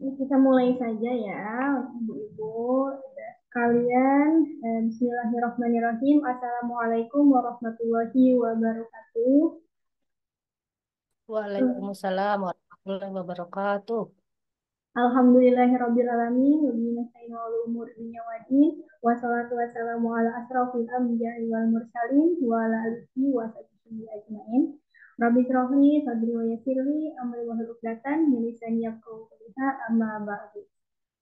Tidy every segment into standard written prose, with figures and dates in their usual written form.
Kita mulai saja ya, Ibu-Ibu sekalian. Bismillahirrahmanirrahim. Assalamualaikum warahmatullahi wabarakatuh. Waalaikumsalam warahmatullahi wabarakatuh. Alhamdulillahirrabbilalamin. Wabillahi nasta'in ala umuri dunya waddin. Wassalatu wassalamu ala asrofil anbiya'i wal mursalin wa ala alihi wa sahbihi ajmain. Rabbi shrah li sadri wa yassir li amri wahlul 'uqdatam min lisani yafqahu qawli amma ba'du.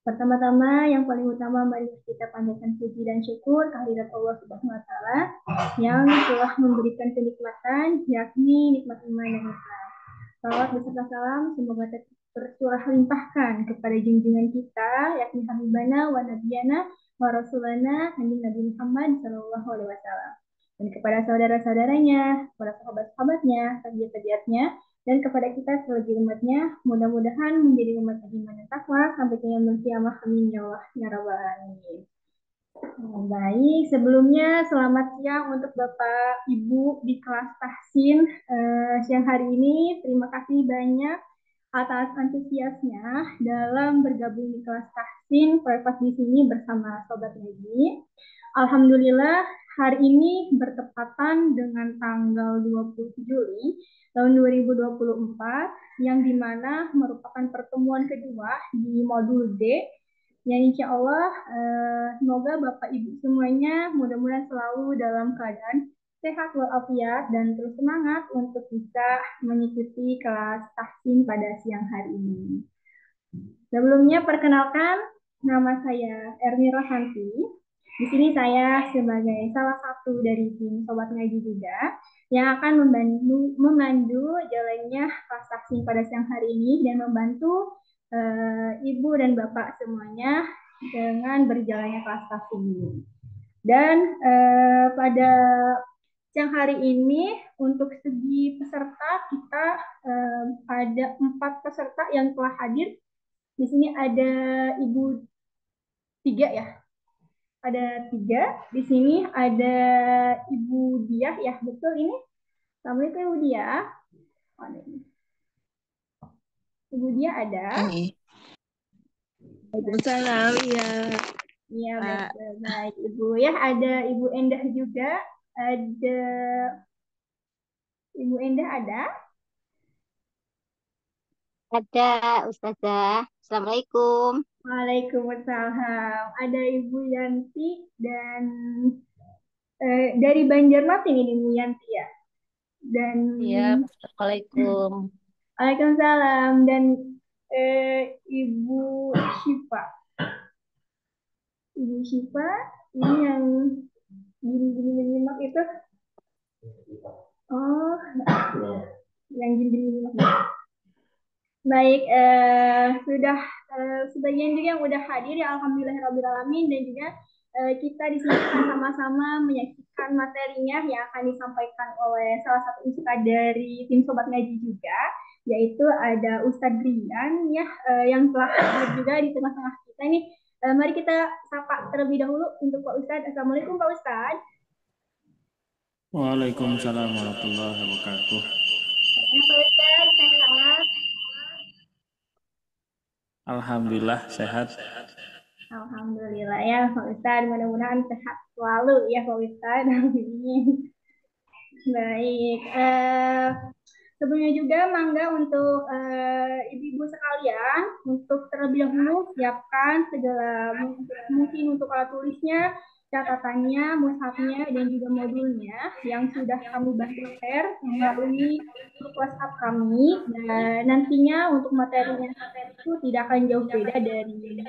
Pertama-tama, yang paling utama, mari kita panjatkan puji dan syukur kehadirat Allah Subhanahu wa Ta'ala yang telah memberikan kenikmatan, yakni nikmat iman dan Islam. Salawat beserta salam semoga tercurah limpahkan kepada junjungan kita, yakni Habibana wa Nabiyana wa Rasulana Nabi Muhammad Sallallahu Alaihi Wasallam, dan kepada saudara-saudaranya, para sahabat-sahabatnya, tabiat-tabiatnya, dan kepada kita sebagai umatnya, mudah-mudahan menjadi umat yang iman dan takwa sampai ke yaumul kiamah. Amin ya Allah ya rabbal alamin. Baik, sebelumnya selamat siang untuk Bapak Ibu di kelas tahsin siang hari ini. Terima kasih banyak atas antusiasnya dalam bergabung di kelas tahsin Private di sini bersama Sobat Ngaji. Alhamdulillah, hari ini bertepatan dengan tanggal 20 Juli tahun 2024, yang dimana merupakan pertemuan kedua di modul D. Ya, insya Allah, semoga Bapak Ibu semuanya mudah-mudahan selalu dalam keadaan sehat walafiat dan terus semangat untuk bisa mengikuti kelas tahsin pada siang hari ini. Sebelumnya perkenalkan, nama saya Erni Rohanti. Di sini saya sebagai salah satu dari tim Sobat Ngaji juga yang akan memandu jalannya kelas tahsin pada siang hari ini dan membantu Ibu dan Bapak semuanya dengan berjalannya kelas tahsin ini. Dan pada siang hari ini untuk segi peserta kita ada 4 peserta yang telah hadir. Di sini ada Ibu 3 ya. Ada 3. Di sini ada Ibu Diah ya, betul ini. Assalamualaikum Ibu Diah. Ibu Diah ada. Hai. Waalaikumsalam, iya. Iya, Pak. baik Ibu ya. Ada Ibu Endah juga. Ada Ibu Endah ada. Ada Ustazah. Assalamualaikum. Waalaikumsalam. Ada Ibu Yanti dan dari Banjarmasin ini Ibu Yanti ya. Dan Iya, Assalamualaikum. Waalaikumsalam, dan Ibu Syifa. Ibu Syifa ini yang gini-gini menyimak itu. Oh, yang gini-gini menyimak. Baik, sudah sebagian juga yang udah hadir ya, alhamdulillahirobbilalamin, dan juga kita di sini akan sama-sama menyaksikan materinya yang akan disampaikan oleh salah satu ustadz dari tim Sobat Ngaji juga, yaitu ada Ustadz Rian ya, yang telah hadir juga di tengah-tengah kita ini. Mari kita sapa terlebih dahulu untuk Pak Ustadz. Assalamualaikum Pak Ustadz. Waalaikumsalam warahmatullahi wabarakatuh. Ya, Pak Ustadz sehat. Alhamdulillah sehat. Alhamdulillah ya Pak Ustadz, mudah-mudahan sehat selalu ya Pak Ustadz. Amin. Baik, sebelumnya juga mangga untuk ibu-ibu sekalian untuk terlebih dahulu siapkan segala mungkin untuk alat tulisnya, catatannya, mushafnya, dan juga modulnya yang sudah kami bantu share melalui grup WhatsApp kami. Dan nantinya untuk materinya itu tidak akan jauh beda dari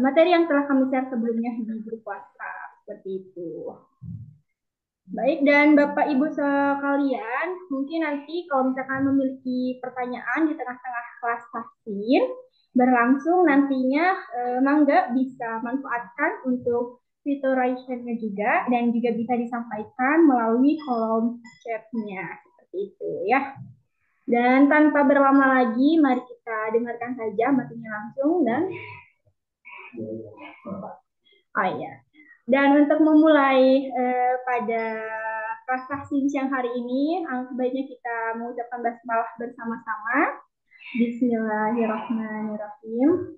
materi yang telah kami share sebelumnya di grup WhatsApp, seperti itu. Baik, dan Bapak Ibu sekalian, mungkin nanti kalau misalkan memiliki pertanyaan di tengah-tengah kelas tahsin berlangsung nantinya, mangga bisa manfaatkan untuk fitur raise hand-nya juga, dan juga bisa disampaikan melalui kolom chat-nya, seperti itu ya. Dan tanpa berlama lagi, mari kita dengarkan saja materinya langsung. Dan ya. Dan untuk memulai pada kelas tahsin siang hari ini, sebaiknya kita mengucapkan basmalah bersama-sama. Bismillahirrahmanirrahim.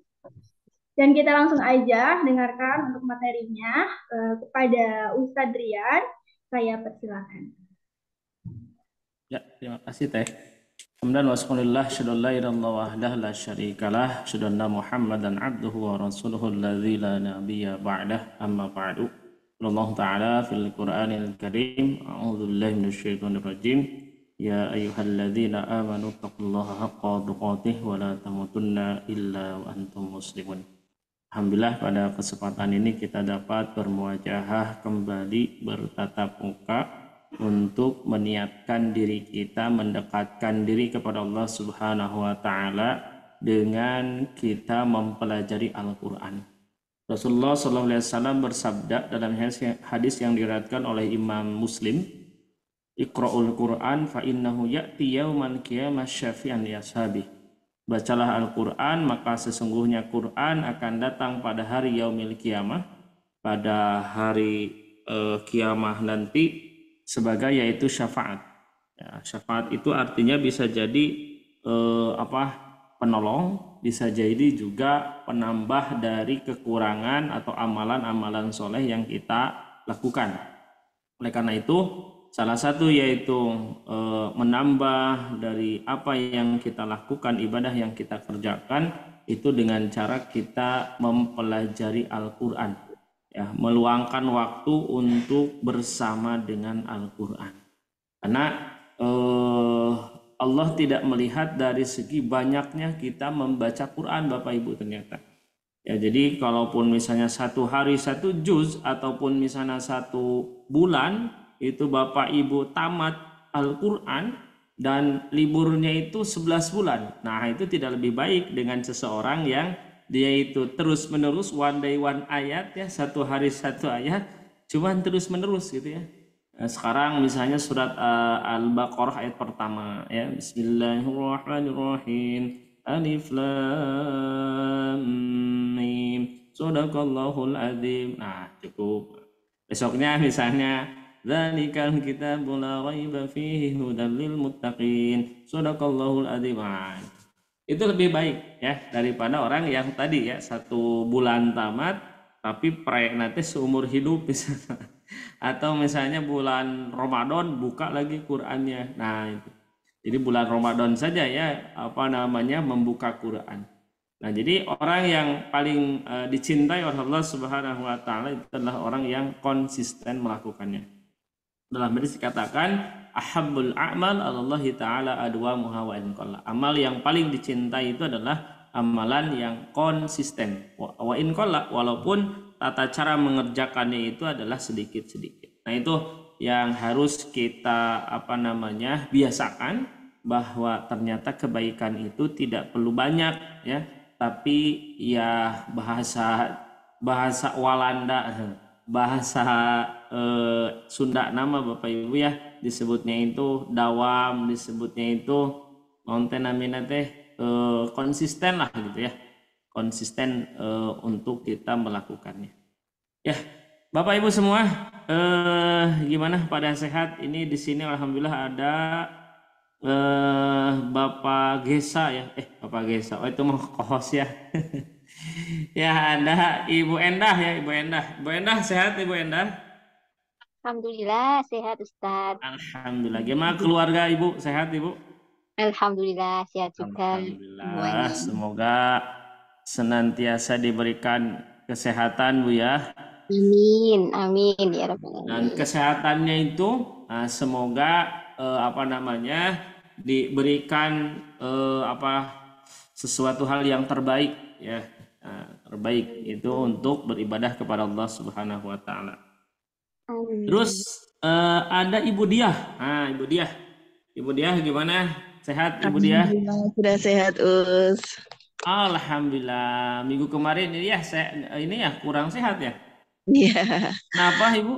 Dan kita langsung aja dengarkan untuk materinya kepada Ustadz Rian. Saya persilakan. Ya, terima kasih Teh. Hamdan wa syukurillah, syadu la ilaha illallah wahdahu la syarikalah, syadu anna Muhammadan abduhu wa rasuluhu alladzi la nabiyya ba'dah, amma ba'du. Allah Ta'ala fil Qur'anil Karim, a'udzu billahi minasyaitonir rajim. Ya ayyuhalladzina amanu taqullaha haqqa tuqatih wa la tamutunna illa wa antum muslimun. Alhamdulillah pada kesempatan ini kita dapat bermuajahah kembali bertatap muka untuk meniatkan diri kita mendekatkan diri kepada Allah Subhanahu wa taala dengan kita mempelajari Al-Qur'an. Rasulullah SAW bersabda dalam hadis yang diriwayatkan oleh Imam Muslim, Iqra'ul Qur'an fa innahu ya'ti yaumal qiyamah syafi'an li ashabi. Bacalah Al-Qur'an maka sesungguhnya Qur'an akan datang pada hari yaumil qiyamah, pada hari kiamah nanti sebagai yaitu syafaat. Ya, syafaat itu artinya bisa jadi penolong, bisa jadi juga penambah dari kekurangan atau amalan-amalan soleh yang kita lakukan. Oleh karena itu salah satu yaitu menambah dari apa yang kita lakukan, ibadah yang kita kerjakan itu dengan cara kita mempelajari Al-Quran, ya, meluangkan waktu untuk bersama dengan Al-Quran. Karena Allah tidak melihat dari segi banyaknya kita membaca Quran, Bapak Ibu ternyata. Ya, jadi kalaupun misalnya satu hari satu juz ataupun misalnya satu bulan itu Bapak Ibu tamat Al-Quran dan liburnya itu 11 bulan. Nah itu tidak lebih baik dengan seseorang yang dia itu terus menerus one day one ayat, ya, satu hari satu ayat, cuman terus menerus gitu ya. Nah, sekarang misalnya surat Al-Baqarah ayat pertama, ya, Bismillahirrahmanirrahim, Alif Lam Mim, Shadaqallahul Adzim. Nah cukup. Besoknya misalnya Dzalikal kitabu la raiba fihi hudal lil muttaqin, Shadaqallahul Adzim. Itu lebih baik ya daripada orang yang tadi ya satu bulan tamat tapi proyek nanti seumur hidup misalnya. Atau misalnya bulan Ramadan buka lagi Qur'annya. Nah itu. Jadi bulan Ramadan saja ya membuka Qur'an. Nah jadi orang yang paling dicintai oleh Allah Subhanahu wa taala itu adalah orang yang konsisten melakukannya. Dalam hadis dikatakan ahabbul a'mal alallahi ta'ala adwamuha wa in qalla. Amal yang paling dicintai itu adalah amalan yang konsisten. Wa in qalla, walaupun tata cara mengerjakannya itu adalah sedikit-sedikit. Nah, itu yang harus kita biasakan, bahwa ternyata kebaikan itu tidak perlu banyak ya, tapi ya bahasa Walanda, bahasa Sunda nama Bapak Ibu ya, disebutnya itu dawam, disebutnya itu nonten namina teh konsisten lah gitu ya, konsisten untuk kita melakukannya. Ya, Bapak Ibu semua, gimana pada sehat? Ini di sini alhamdulillah ada Bapak Gesa ya, Bapak Gesa, oh itu mau kohos ya. Ya ada Ibu Endah ya, Ibu Endah sehat Ibu Endah? Alhamdulillah sehat Ustadz. Alhamdulillah. Gimana keluarga Ibu, sehat Ibu? Alhamdulillah sehat juga. Alhamdulillah. Semoga senantiasa diberikan kesehatan Bu ya. Amin, amin ya Rabbal alamin. Dan kesehatannya itu semoga diberikan sesuatu hal yang terbaik ya. Terbaik itu untuk beribadah kepada Allah Subhanahu wa taala. Terus ada Ibu Diah. Nah, Ibu Diah gimana? Sehat Ibu Diah? Sudah sehat Us. Alhamdulillah. Minggu kemarin ini ya kurang sehat ya. Iya. Kenapa Ibu?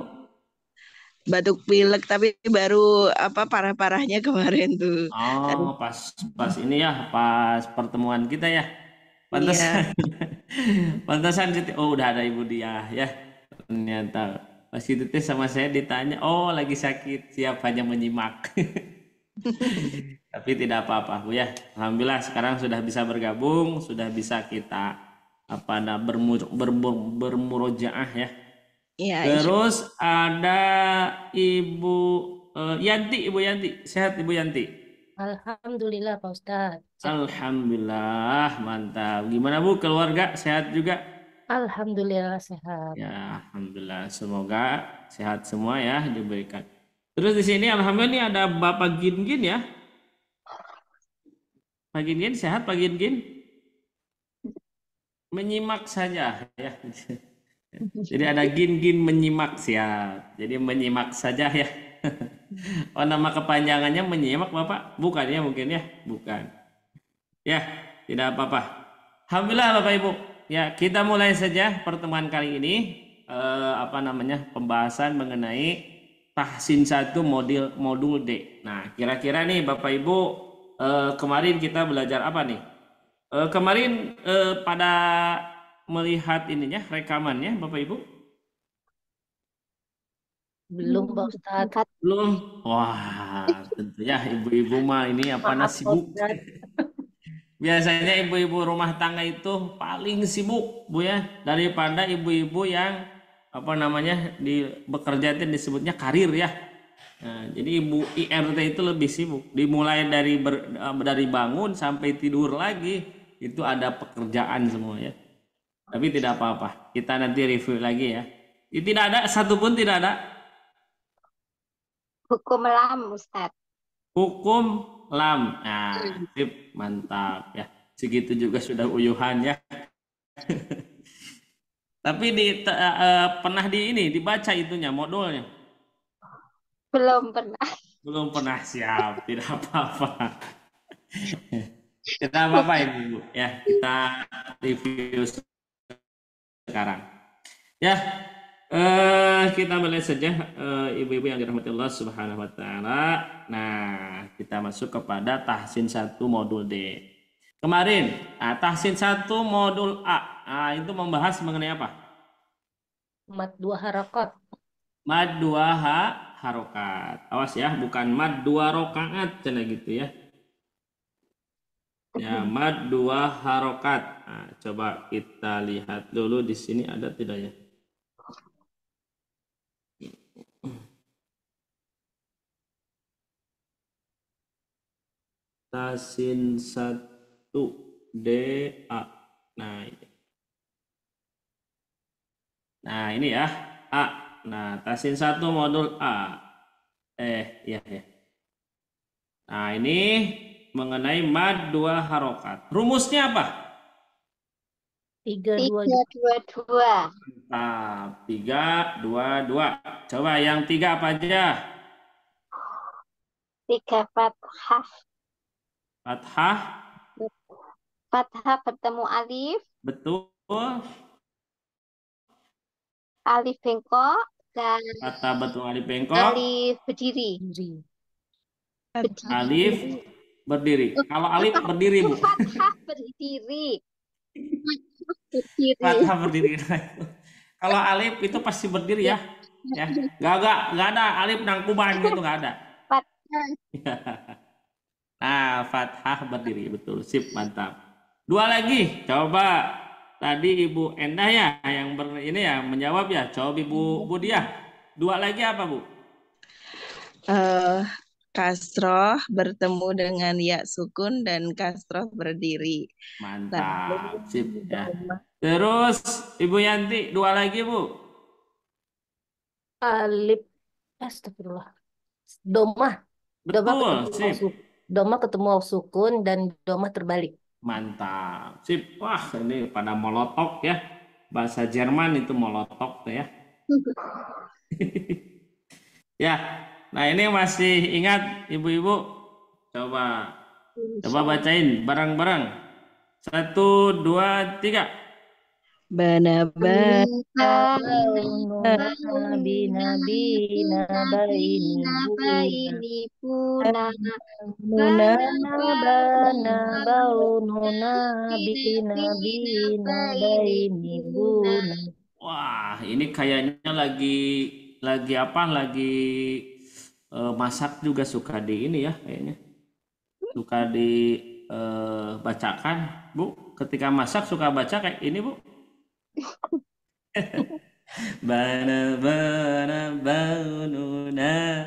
Batuk pilek tapi baru parah-parahnya kemarin tuh. Oh, pas ini ya, pas pertemuan kita ya. Pantesan. Iya. Pantesan udah ada Ibu Diah ya. Ternyata pas itu sama saya ditanya, oh lagi sakit, siap hanya menyimak. Tapi tidak apa-apa Bu ya. Alhamdulillah sekarang sudah bisa bergabung, sudah bisa kita bermurojaah ya. Ya, Terus ada Ibu Yanti, Ibu Yanti. Sehat Ibu Yanti? Alhamdulillah Pak Ustadz. Alhamdulillah, mantap. Gimana Bu, keluarga sehat juga? Alhamdulillah sehat. Ya, alhamdulillah. Semoga sehat semua ya diberikan. Terus di sini alhamdulillah ini ada Bapak Gin ya. Pak Gin sehat Pak Gin? Menyimak saja ya. Jadi ada Gin menyimak siap. Jadi menyimak saja ya. Oh, nama kepanjangannya menyimak Bapak? Bukan ya mungkin ya? Bukan. Ya, tidak apa-apa. Alhamdulillah Bapak Ibu. Ya, kita mulai saja pertemuan kali ini pembahasan mengenai tahsin 1 modul D. Nah, kira-kira nih Bapak Ibu kemarin kita belajar apa nih? Kemarin pada melihat ininya rekamannya Bapak Ibu? Belum Pak Ustadz. Belum. Wah, tentunya ibu-ibu mah ini Maaf, sibuk. Pak Ustadz. Biasanya ibu-ibu rumah tangga itu paling sibuk Bu ya daripada ibu-ibu yang bekerja itu disebutnya karir ya. Nah, jadi ibu IRT itu lebih sibuk. Dimulai dari bangun sampai tidur lagi itu ada pekerjaan semua ya. Tapi tidak apa-apa. Kita nanti review lagi ya. Tidak ada satupun tidak ada. Hukum lam, Ustadz. Hukum lam. Nah, sip, mantap ya. Segitu juga sudah uyuhan ya. Tapi pernah dibaca itunya modulnya. Belum pernah. Belum pernah, siap, tidak apa-apa. Tidak apa-apa Ibu ya. Kita review sekarang. Ya, kita mulai saja ibu-ibu yang dirahmati Allah Subhanahu wa taala. Nah, kita masuk kepada tahsin 1 modul D. Kemarin, tahsin 1 modul A. Nah, itu membahas mengenai apa? Mad 2 harokat. Mad 2 harokat. Awas ya, bukan mad 2 rokaat cina gitu ya. Ya, mad 2 harokat. Nah, coba kita lihat dulu di sini ada tidak ya? Tahsin 1 DA. Nah, ini ya, A. Nah, tahsin 1 modul A. Ya. Nah, ini mengenai mad 2 harokat. Rumusnya apa? 3-2-2. Nah, 3-2-2. Coba yang 3 apa aja? 3 fathah. Fathah. Fathah bertemu alif. Betul. Alif bengkok dan Fathah betul alif bengkok. alif berdiri. Alif berdiri. Kalau alif berdiri Bu. Fathah berdiri. Fathah berdiri. Kalau alif itu pasti berdiri ya. Ya. Gak ada alif nangkuban gitu, gak ada. Fathah. Nah, fathah berdiri, betul. Sip, mantap. 2 lagi, coba. Tadi Ibu Endah ya yang menjawab ya. Coba Ibu Budiah. 2 lagi apa Bu? Kasroh bertemu dengan ya sukun dan kasroh berdiri. Mantap, sip ya. Terus Ibu Yanti 2 lagi Bu. Alif. Astagfirullah. Domah. Betul, sip. Domah ketemu sukun dan domah terbalik. Mantap, sip. Wah, ini pada molotok ya. Bahasa Jerman itu molotok tuh ya. Ya, nah ini masih ingat ibu-ibu? Coba bacain bareng-bareng. 1, 2, 3. Bana-bana Wah, ini kayaknya lagi masak juga suka di ini ya kayaknya. Suka dibacakan, Bu. Ketika masak suka baca kayak ini, Bu. Bana banuna.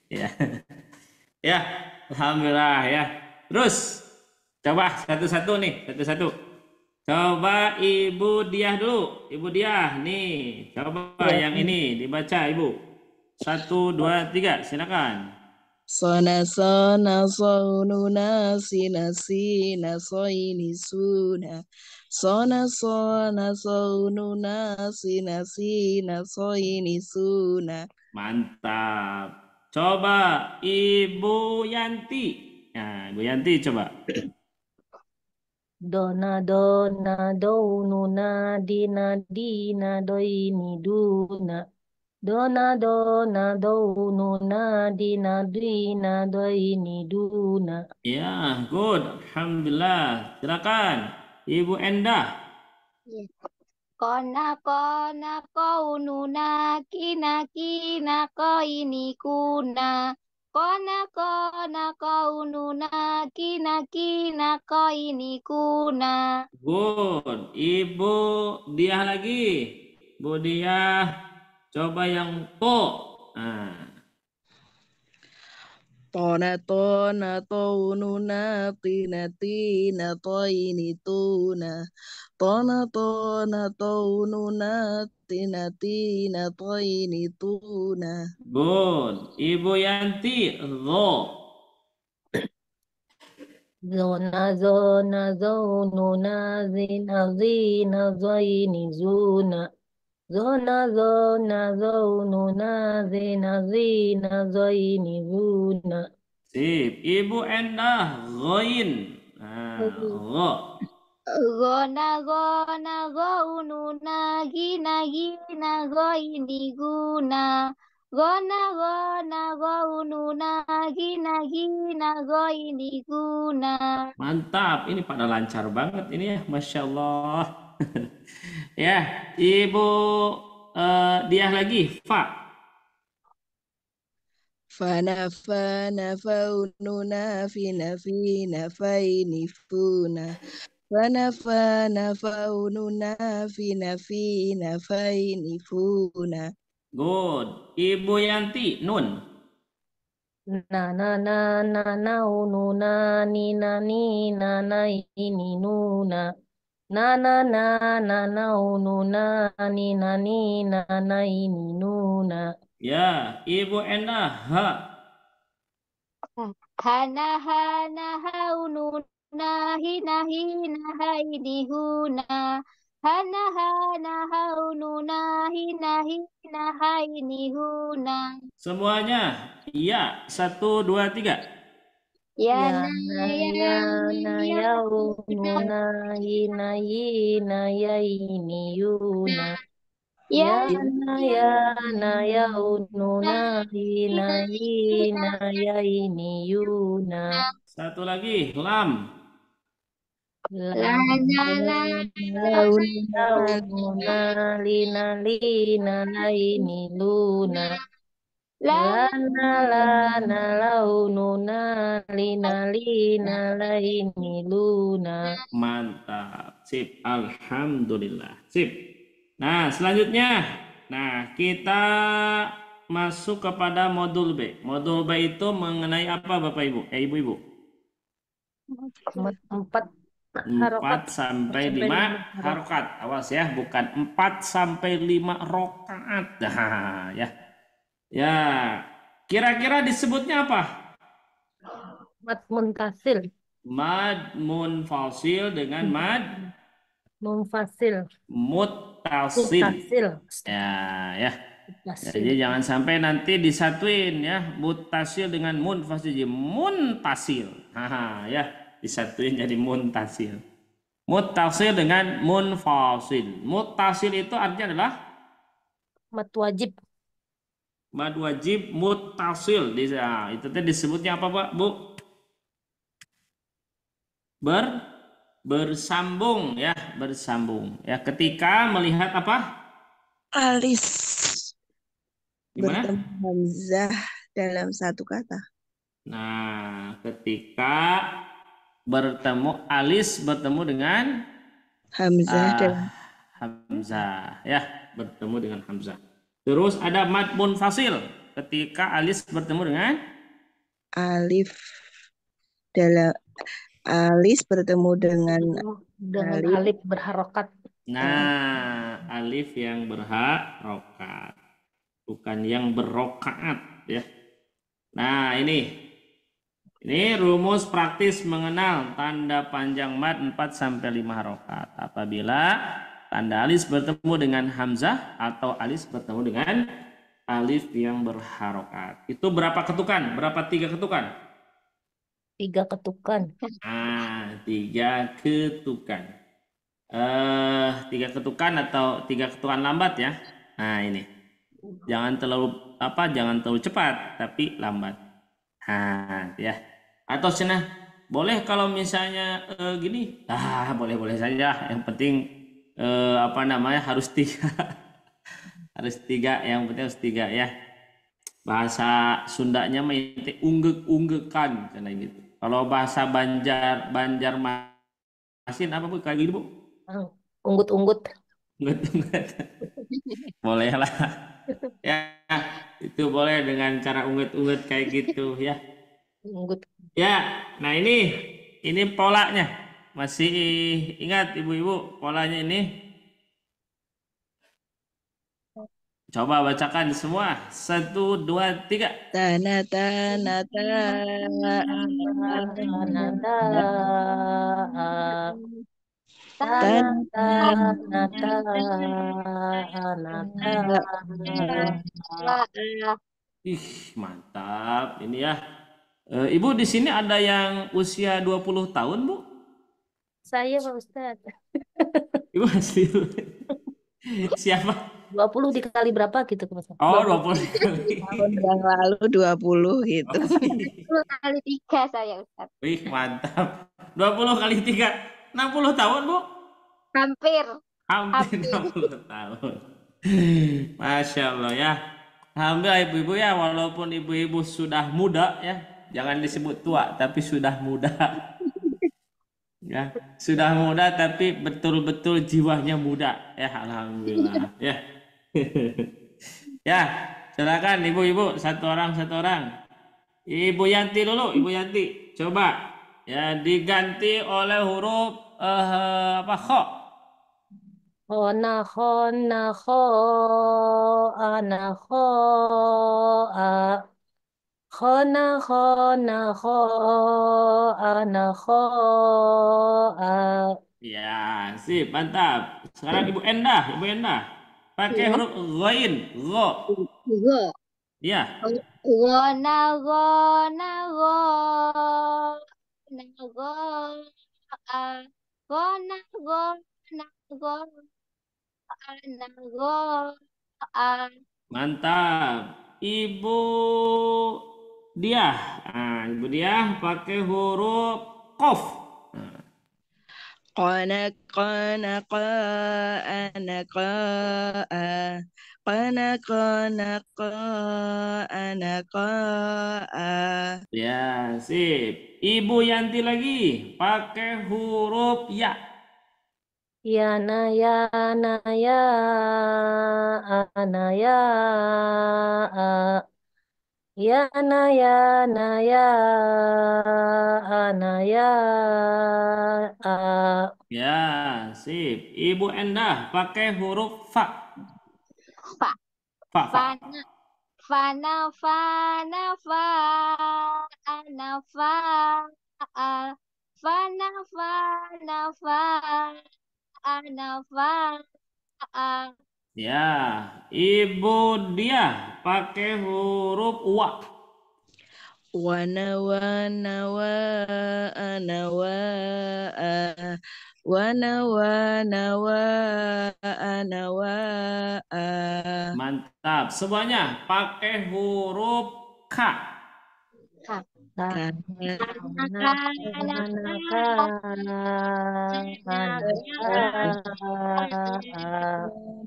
Ya. Ya, alhamdulillah ya. Terus coba satu-satu nih, satu-satu. Coba Ibu Diah dulu. Ibu Diah nih, coba Ya. yang ini dibaca Ibu. 1, 2, 3, silakan. Sona sona sonuna sina sina soini suna. Sona sona sonuna sina sina soini suna. Mantap. Coba Ibu Yanti. Nah, Ibu Yanti coba. Dona dona doununa dina dina doini duna. Dona dona doununa dina dina doini duna. Ya, good. Alhamdulillah. Silakan Ibu Endah. Kona kau nuna kina kina ko ini kuna. Kona kau nuna kina kina ko ini kuna. Good. Ibu Diah lagi. Bu Diah, coba yang po. Nah, Tona tona tonuna tina tina toini tuna. Tona tona tonuna tina tina toini tuna. good. Ibu Yanti, lo. Zona zona zonuna zina zina zoini zuna. Zona zona zonuna zina zina zoini zuna. Sip. Ibu Endah, goin. Nah, lo. Gona go nuna gina gina go ini guna. Gona go nuna gina gina go ini guna. Mantap. Ini pada lancar banget ini ya. Masya Allah. Ya, Ibu Diah lagi. Fa. Fana fana faununa fina fina faini funa. Fana fana faununa fina fina faini funa. Good. Ibu Yanti, nun. Na na na na na unu na ni na ini nuna. Na na na na na unu na ni na ini nuna. Ya, Ibu Endah, ha. Hana hana haununa hina hina haini huna. Hana hana haununa hina hina haini huna. Semuanya. Iya, 1, 2, 3. Ya na Na ya unu na ina ya ini yuna. ya Ya unu na ina ya ini yuna. Satu lagi, lam. la la la Launa lina laini luna. la Lana laununa lina laini luna. Mantap. Sip. Alhamdulillah. Sip. Nah, selanjutnya. Nah, kita masuk kepada modul B. Modul B itu mengenai apa Bapak Ibu? Ibu-ibu. 4 4 sampai 5 harokat. Awas ya, bukan 4 sampai 5 rokaat. Nah, ya. Ya, kira-kira disebutnya apa? Mad muntasil. Mad munfasil dengan mad Munfasil. muttasil. Muntasil. Ya. Jadi jangan sampai nanti disatuin ya, muttasil dengan munfasil jadi muntasil. Ya, disatuin jadi muntasil. Muttasil dengan munfasil. Muttasil itu artinya adalah Mad wajib. mad wajib muttasil. Itu tadi disebutnya apa, Pak, Bu? Bersambung ya, bersambung. Ya, ketika melihat apa? Alis. Gimana? Bertemu hamzah dalam satu kata. Nah, ketika bertemu alis bertemu dengan Hamzah dalam hamzah, ya, bertemu dengan hamzah. Terus ada mad munfasil ketika alis bertemu dengan alif dalam alis bertemu dengan Dengan alif. alif berharokat. nah, alif yang berharokat, bukan yang berrokaat, ya. Nah, ini rumus praktis mengenal tanda panjang mad 4-5 harokat. Apabila tanda alis bertemu dengan hamzah atau alis bertemu dengan alif yang berharokat. Itu berapa ketukan? Berapa 3 ketukan? 3 ketukan. 3 ketukan. 3 ketukan atau 3 ketukan lambat, ya. Nah, ini. Jangan terlalu cepat, tapi lambat. Nah, ya. Atau boleh kalau misalnya gini, boleh saja. Yang penting harus 3. Harus 3, yang penting harus 3, ya. Bahasa Sundanya itu unggek-unggekan karena gitu. Kalau bahasa Banjarmasin apa Bu? Kayak gitu, Bu? Unggut-unggut. Ungget-ungget. Boleh lah. Ya, itu boleh dengan cara ungget-ungget kayak gitu, ya. Unggut. Ya, nah ini polanya. Masih ingat ibu-ibu polanya ini? Coba bacakan semua. 1, 2, 3. Tanata. Ih, mantap. Ini ya. Ibu di sini ada yang usia 20 tahun, Bu? Saya Pak Ustadz. Ibu asli. Siapa? 20 dikali berapa gitu Mas? Oh, 20 kali. Tahun yang lalu 20 gitu. 10 kali 3 saya Ustaz. Wih, mantap. 20 kali 3. 60 tahun, Bu? Hampir. Hampir 60 tahun. Masya Allah, ya. Alhamdulillah ibu-ibu, ya, walaupun ibu-ibu sudah muda, ya. Jangan disebut tua, tapi sudah muda. Ya, sudah muda tapi betul-betul jiwanya muda. Ya, alhamdulillah. Ya. Ya, silakan ibu-ibu, satu orang. Ibu Yanti dulu, Ibu Yanti. Coba ya diganti oleh huruf kho. Khona kho ana kho a khona kho ana kho a. Ya, sip, mantap. Sekarang Ibu Endah, pakai huruf ghain, gho. Go. Ya. Gona go na go na go a gona go na go na go a. Mantap. Ibu Diah. Nah, Ibu Diah pakai huruf qaf. Qana ana ana. Ya, sip. Ibu Yanti lagi pakai huruf ya. Yana ana ya a yana ana ya a. Ya, sip. Ibu Endah pakai huruf fa. Fa. Fa. Fana ana fa ana fa. Ya, Ibu Diah pakai huruf wa. Wana nawa. Mantap. Semuanya pakai huruf K. Ka- Kana,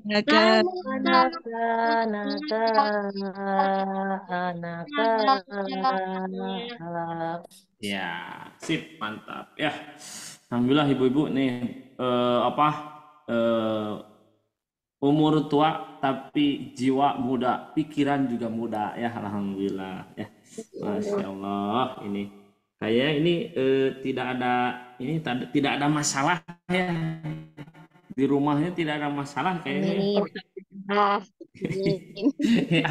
Anaka, naka, anaka, anaka, anaka, anaka. Ya, sip, mantap. Ya, alhamdulillah ibu-ibu nih eh, umur tua tapi jiwa muda, pikiran juga muda ya, alhamdulillah ya. Masya Allah, ini kayak ini tidak ada tidak ada masalah ya, di rumahnya tidak ada masalah kayaknya. Amin.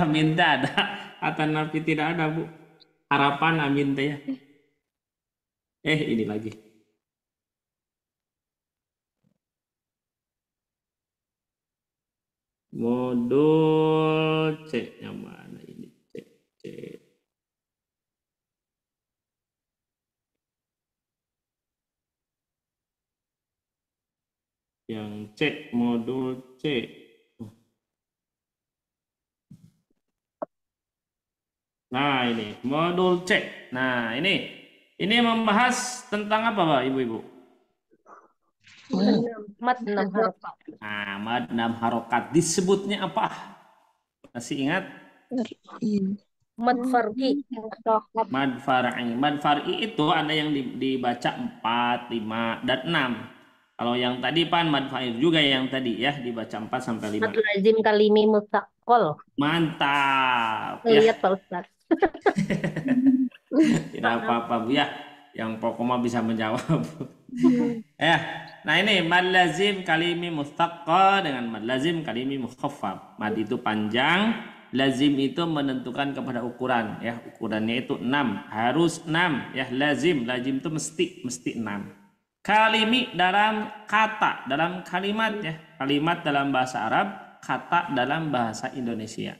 Amin tak ada, kata Nabi tidak ada Bu, harapan amin teh ya. Ini lagi. Modul C-nya mana ini? C. Yang C, modul C. Nah, ini modul C. Nah, ini membahas tentang apa, Pak, Ibu-ibu? Mad 6 harokat. Nah, mad 6 harokat disebutnya apa? Masih ingat? Mad far'i. Mad far'i. Mad far'i itu ada yang dibaca 4, 5, dan 6. Kalau yang tadi Pan mad fa'il juga yang tadi ya dibaca 4 sampai 5. Mad lazim kalimi mustaqol. Mantap. Ya, Lihat Pak Ustaz. tidak apa-apa Bu ya. Yang pokoknya bisa menjawab. Ya. Nah, ini mad lazim kalimi mustaqal dengan mad lazim kalimi mukhaffaf. Mad itu panjang, lazim itu menentukan kepada ukuran ya. Ukurannya itu 6, harus 6 ya. Lazim itu mesti 6. Kalimi dalam kata, dalam kalimat ya. Kalimat dalam bahasa Arab, kata dalam bahasa Indonesia.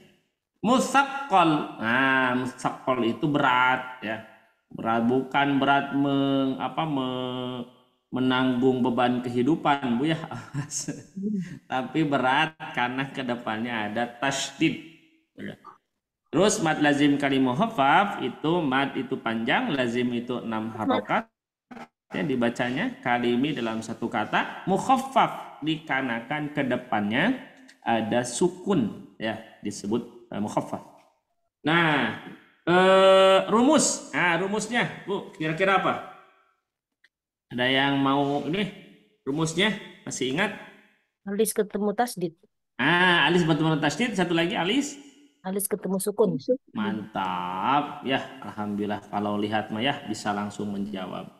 Musaqqal. Nah, musaqqal itu berat ya. Berat bukan berat menanggung beban kehidupan Bu ya. Tapi berat karena kedepannya ada tasydid. Terus mad lazim kalim muhaffaf itu mad itu panjang, lazim itu 6 harokat. Ya, dibacanya kalimi dalam satu kata, mukhaffaf dikarenakan kedepannya ada sukun ya, disebut mukhaffaf. Nah, rumus. Nah, rumusnya Bu, kira-kira apa? Ada yang mau ini rumusnya? Masih ingat? Alis ketemu tasdid. Alis bertemu tasdid, satu lagi alis. Alis ketemu sukun. Mantap ya, alhamdulillah kalau lihat mah ya bisa langsung menjawab.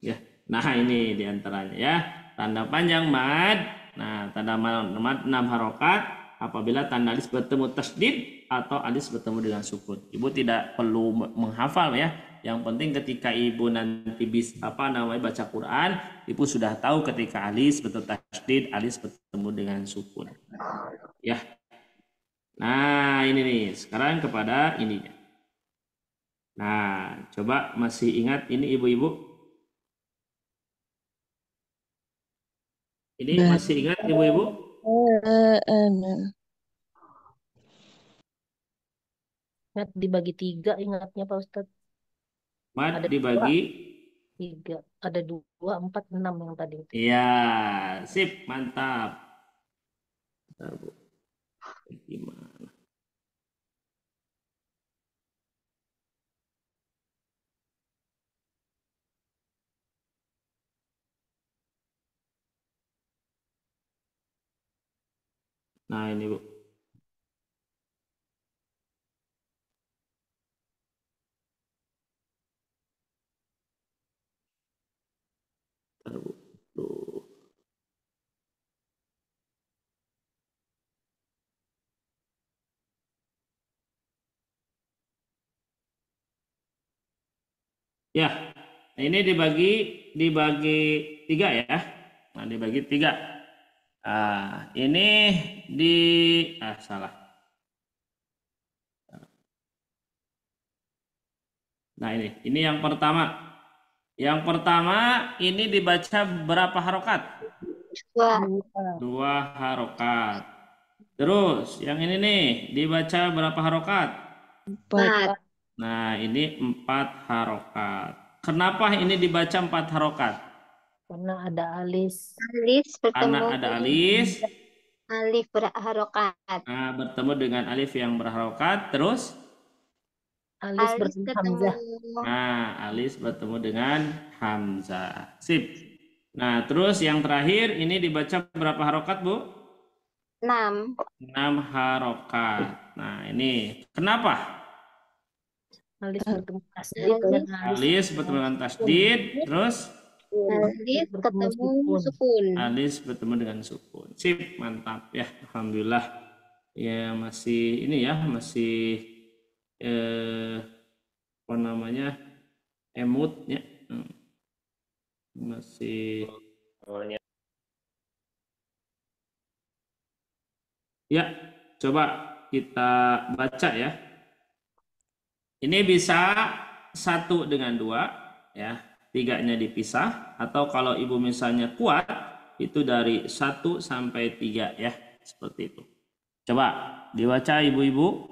Ya, nah ini diantaranya ya, tanda panjang mad. Nah, tanda mad 6 harokat apabila tanda alis bertemu tasdid atau alis bertemu dengan sukun. Ibu tidak perlu menghafal ya. Yang penting ketika ibu nanti baca Quran, ibu sudah tahu ketika alis bertemu tasdid, alis bertemu dengan sukun. Ya. Nah, ini nih, sekarang kepada ininya. Nah, coba masih ingat ini ibu-ibu? Ini masih ingat ibu-ibu? Ingat dibagi 3 ingatnya Pak Ustaz. Mad Ada dibagi 3. Ada 2, 4, 6 yang tadi. Iya, sip, mantap. Bentar, Bu. Gimana? Nah, ini Bu. Bentar, Bu. Tuh. Ya, ini dibagi 3 ya. Nah, dibagi 3. Ini salah. Nah, ini yang pertama. Yang pertama ini dibaca berapa harokat? 2 harokat. Terus yang ini nih dibaca berapa harokat? 4. Nah, ini 4 harokat. Kenapa ini dibaca 4 harokat? Karena ada alis. Alis Karena bertemu ada alis, alif berharokat. nah, bertemu dengan alif yang berharokat, terus Alis Alis bertemu ketemu hamzah. nah, alis bertemu dengan hamzah. Sip. Nah, terus yang terakhir ini dibaca berapa harokat, Bu? 6. 6 harokat. Nah, ini kenapa? Alis bertemu tasdid dan Alis bertemu dengan tasdid, terus Alis bertemu ketemu sukun. sukun. alis bertemu dengan sukun. Sip, mantap ya. Alhamdulillah. Ya masih ini ya, masih apa namanya? Emut ya. Masih ya, coba kita baca ya. Ini bisa 1 dengan 2 ya, 3-nya dipisah, atau kalau ibu misalnya kuat itu dari 1 sampai 3 ya, seperti itu. Coba dibaca ibu-ibu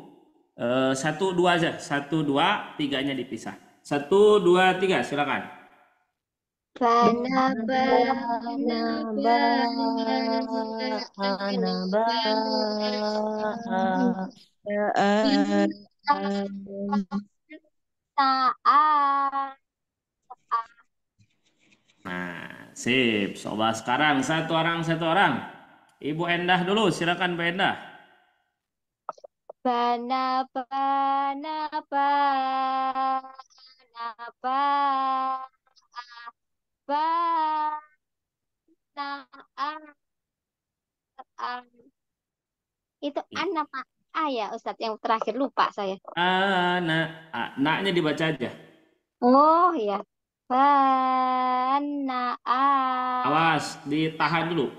1, 2 aja, 1, 2, 3-nya dipisah. 1, 2, 3, silakan. Bana saat Nah, sip. Coba sekarang satu orang. Ibu Endah dulu, silakan Bu Endah. bana itu an apa a ya Ustadz yang terakhir lupa saya. Anak, naknya dibaca aja. Oh ya, bana Awas, ditahan dulu.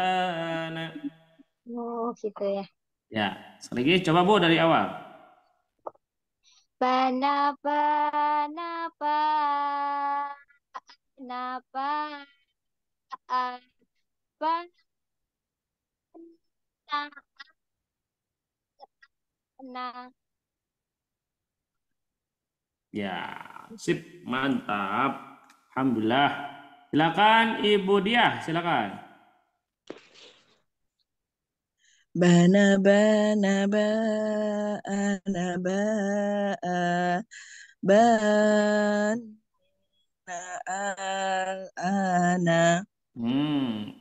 Ana. oh gitu ya. Ya, sekali lagi coba Bu dari awal. Bana Ya, sip, mantap. Alhamdulillah. Silakan Ibu Diah, silakan. Bana bana bana ban ana.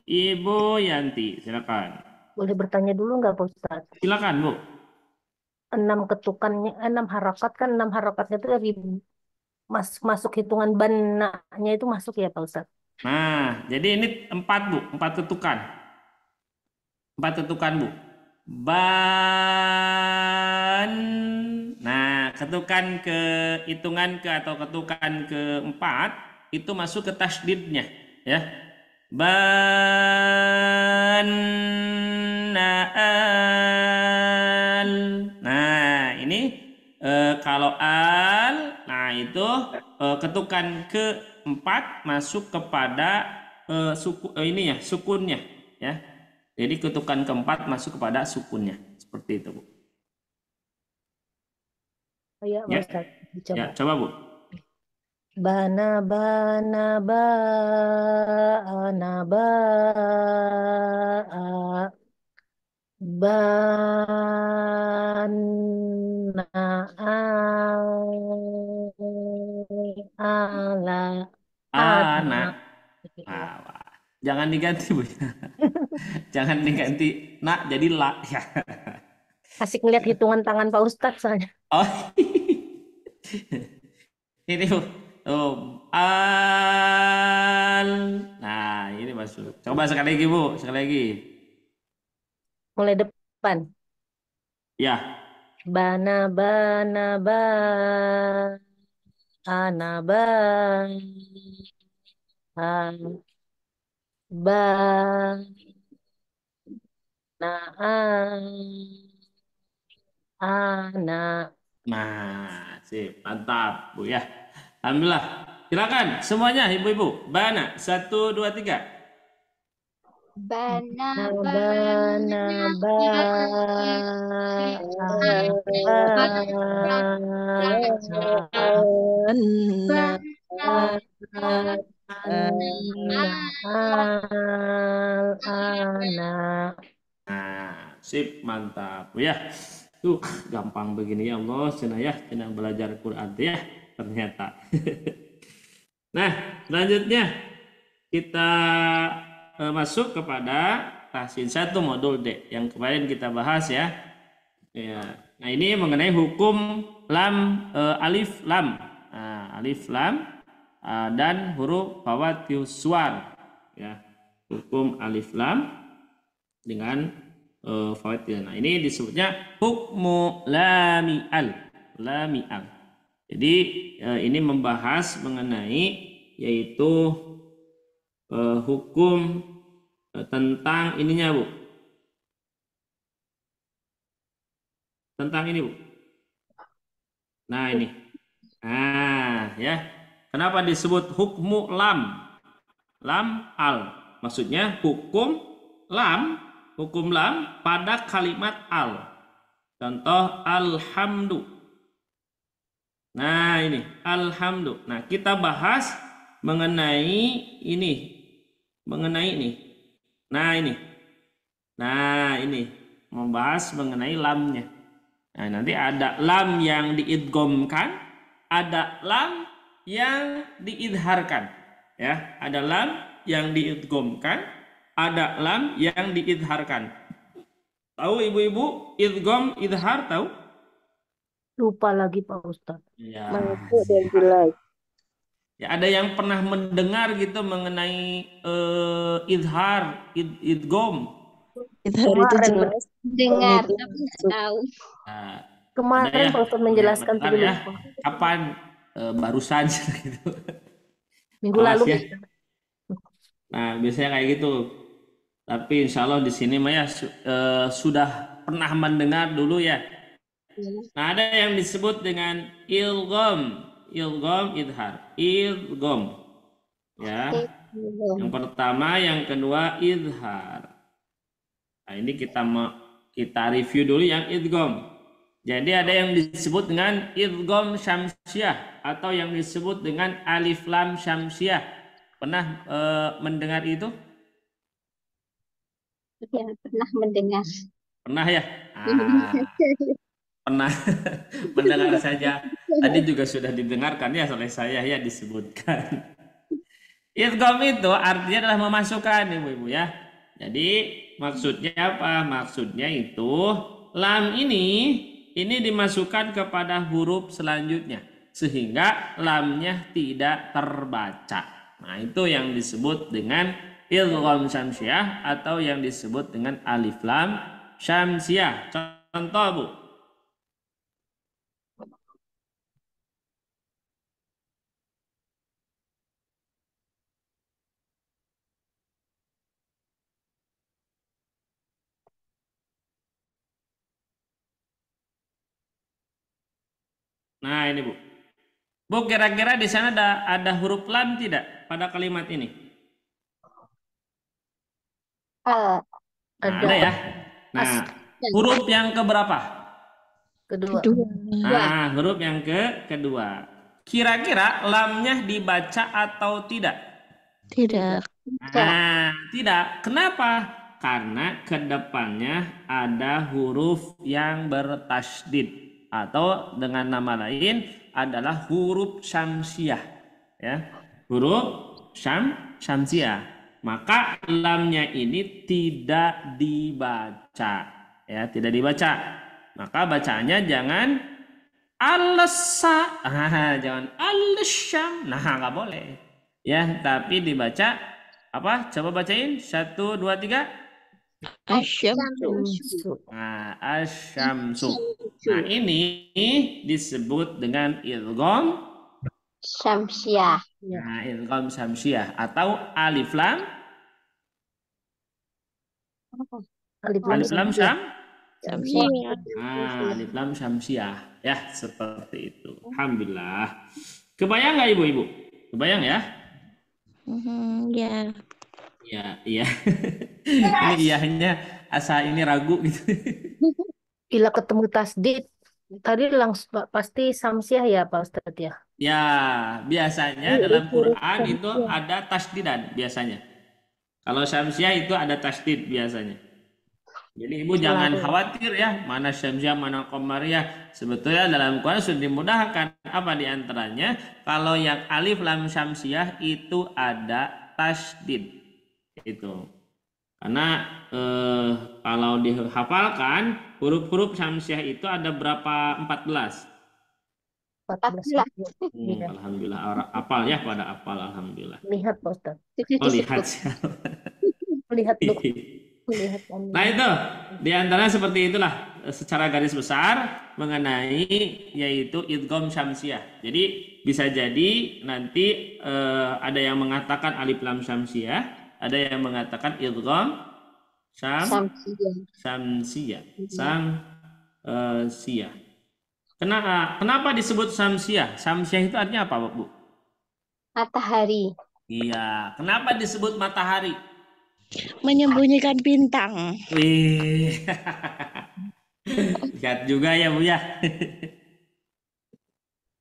Ibu Yanti, silakan. Boleh bertanya dulu nggak Pak Ustadz? Silakan Bu. 6 ketukannya, 6 harakat kan 6 harakatnya itu dari masuk hitungan banaknya itu masuk ya Pak Ustadz? Nah, jadi ini 4 Bu, 4 ketukan. 4 ketukan Bu. Ban. Nah, ketukan ke hitungan ke atau ketukan keempat itu masuk ke tasdidnya ya. Banaan. Nah, ini kalau al, nah itu ketukan keempat masuk kepada ini ya, sukunnya ya. Jadi ketukan keempat masuk kepada sukunnya. Seperti itu, Bu. Oh iya Pak Ya. Ustadz, Ya, coba. coba Bu. Bana ana ala Anak. ana. Wah. Jangan diganti, Bu. Jangan diganti nak jadi la ya. Asik ngeliat hitungan tangan Pak Ustadz soalnya. Oh. Ini Bu. Oh, al. Nah, ini masuk. Coba sekali lagi, Bu. Sekali lagi. Mulai depan. Ya. Bana ana ana. Nah, sip. Mantap, Bu ya. Alhamdulillah. Silakan semuanya ibu-ibu. Bana 1, 2, 3. Bana Bana anak. Nah, sip, mantap ya. Tuh, gampang begini ya Allah, cenah ya, cenah belajar Quran teh ya, ternyata. Nah, selanjutnya kita masuk kepada tahsin 1 modul D yang kemarin kita bahas ya. Ya. Nah, ini mengenai hukum lam alif lam. Nah, alif lam dan huruf fawatius suar ya. Hukum alif lam dengan fawatir. Nah, ini disebutnya hukmu lami'al. Lami'al. Jadi ini membahas mengenai yaitu hukum tentang ininya, Bu. Tentang ini, Bu. Nah, ini. Nah, ya. Kenapa disebut hukmu lam? Lam al. Maksudnya hukum lam pada kalimat al. Contoh alhamdu. Nah, ini alhamdu. Nah, kita bahas mengenai ini. Mengenai ini. Nah, ini. Nah, ini membahas mengenai lamnya. Nah, nanti ada lam yang diidghamkan, ada lam yang diidharkan. Ya, ada lam yang diidghamkan, ada lam yang diidharkan. Tahu ibu-ibu idgham, idhar tahu? Lupa lagi Pak Ustadz. Ya. Masuk dan jelas. Ya, ada yang pernah mendengar gitu mengenai idhar, idgham? Idhar itu Kemarin, jelas. dengar Itu tapi nggak masuk. tahu. Nah, Kemarin ada ya, Pak Ustadz menjelaskan bentar tapi ya. lupa. Kapan? Barusan gitu. Minggu Awas lalu ya. bisa. Nah, biasanya kayak gitu. Tapi insya Allah di sini Maya sudah pernah mendengar dulu ya. Nah, ada yang disebut dengan ilgham, idhar, ilgham. Ya. Yang pertama, yang kedua idhar. Nah, ini kita review dulu yang idgham. Jadi ada yang disebut dengan idgham syamsiah atau yang disebut dengan alif lam syamsiah. Pernah mendengar itu? Ya, pernah mendengar. Pernah ya? Pernah mendengar saja. Tadi juga sudah didengarkan ya oleh saya ya, disebutkan. Idgham itu artinya adalah memasukkan, ibu-ibu ya. Jadi maksudnya apa? Maksudnya itu lam ini dimasukkan kepada huruf selanjutnya sehingga lamnya tidak terbaca. Nah, itu yang disebut dengan idgham syamsiah atau yang disebut dengan alif lam syamsiah. Contoh, Bu. Nah, ini, Bu. Bu, kira-kira di sana ada huruf lam tidak pada kalimat ini? Nah, ada ya. Nah, huruf yang keberapa? Kedua. Nah, huruf yang kedua. Kira-kira lamnya dibaca atau tidak? Tidak. Nah, tidak. Kenapa? Karena kedepannya ada huruf yang bertasydid atau dengan nama lain adalah huruf syamsiah. Ya, huruf syamsiah. Maka lamnya ini tidak dibaca. Ya, tidak dibaca. Maka bacaannya jangan alasa, jangan alasyam. Nah, nggak boleh. Ya, tapi dibaca apa? Coba bacain. 1, 2, 3. Asyamsu. Nah, asyamsu. Nah, ini disebut dengan idgham syamsiah. Nah, idgham syamsiah atau alif lam Syamsiah. Nah, alif lam syamsiah. Ya, seperti itu. Alhamdulillah. Kebayang nggak ibu-ibu? Kebayang ya? Ya. Iya, iya. Ini iyahnya asa ini ragu gitu. Bila ketemu tasdid, tadi langsung pasti samsiah ya Pak Ustadz ya. Ya, biasanya dalam Quran itu ada tasdidan biasanya. Kalau syamsiah itu ada tasdid biasanya. Jadi ibu jangan Selalu. khawatir ya, mana syamsiah, mana qamariyah. Sebetulnya dalam Quran sudah dimudahkan. Apa diantaranya? Kalau yang alif lam syamsiah itu ada tasdid. Itu. Karena kalau dihafalkan huruf-huruf syamsiah itu ada berapa? 14. 14. Iya. Alhamdulillah apal ya, pada apal alhamdulillah. Lihat Pak Ustadz. Oh lihat. Lihat dulu. Lihat Nah itu diantara seperti itulah secara garis besar mengenai yaitu idgham syamsiah. Jadi bisa jadi nanti ada yang mengatakan alif lam syamsiah, ada yang mengatakan idgham syamsiah. Kenapa disebut syamsiah? Syamsiah itu artinya apa, Bu? Matahari. Iya. Kenapa disebut matahari? Menyembunyikan bintang. Wih. Lihat juga ya, Bu ya.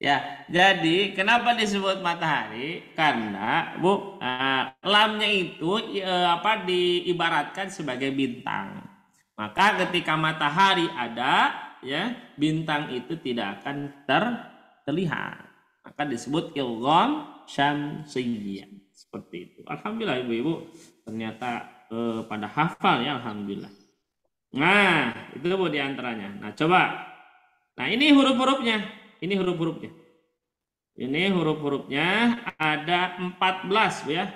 Ya, jadi kenapa disebut matahari? Karena Bu, lamnya itu diibaratkan sebagai bintang. Maka ketika matahari ada, ya, bintang itu tidak akan terlihat. Maka disebut idgham syamsiyyah. Seperti itu. Alhamdulillah ibu-ibu ternyata pada hafal ya, alhamdulillah. Nah, itu Bu diantaranya. Nah, coba. Nah, ini huruf-hurufnya. Ini huruf-hurufnya. Ini huruf-hurufnya ada 14 Bu ya.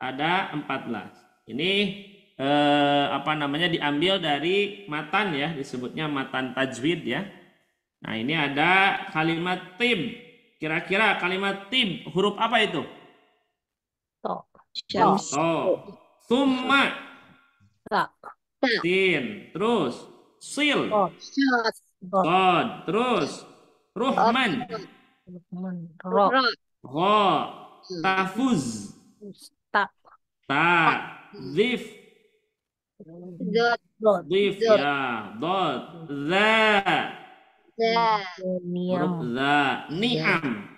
Ada 14. Ini diambil dari matan ya, disebutnya matan tajwid ya. Nah, ini ada kalimat tim. Kira-kira kalimat tim huruf apa itu? To. Summa. Ta. Sin. Terus sil. Dot. Terus Ruhman. Ro. Ro. Tafuz. Ta. Zif. Dot. Zif ya. Dot. Za. Huruf za. Ni'am.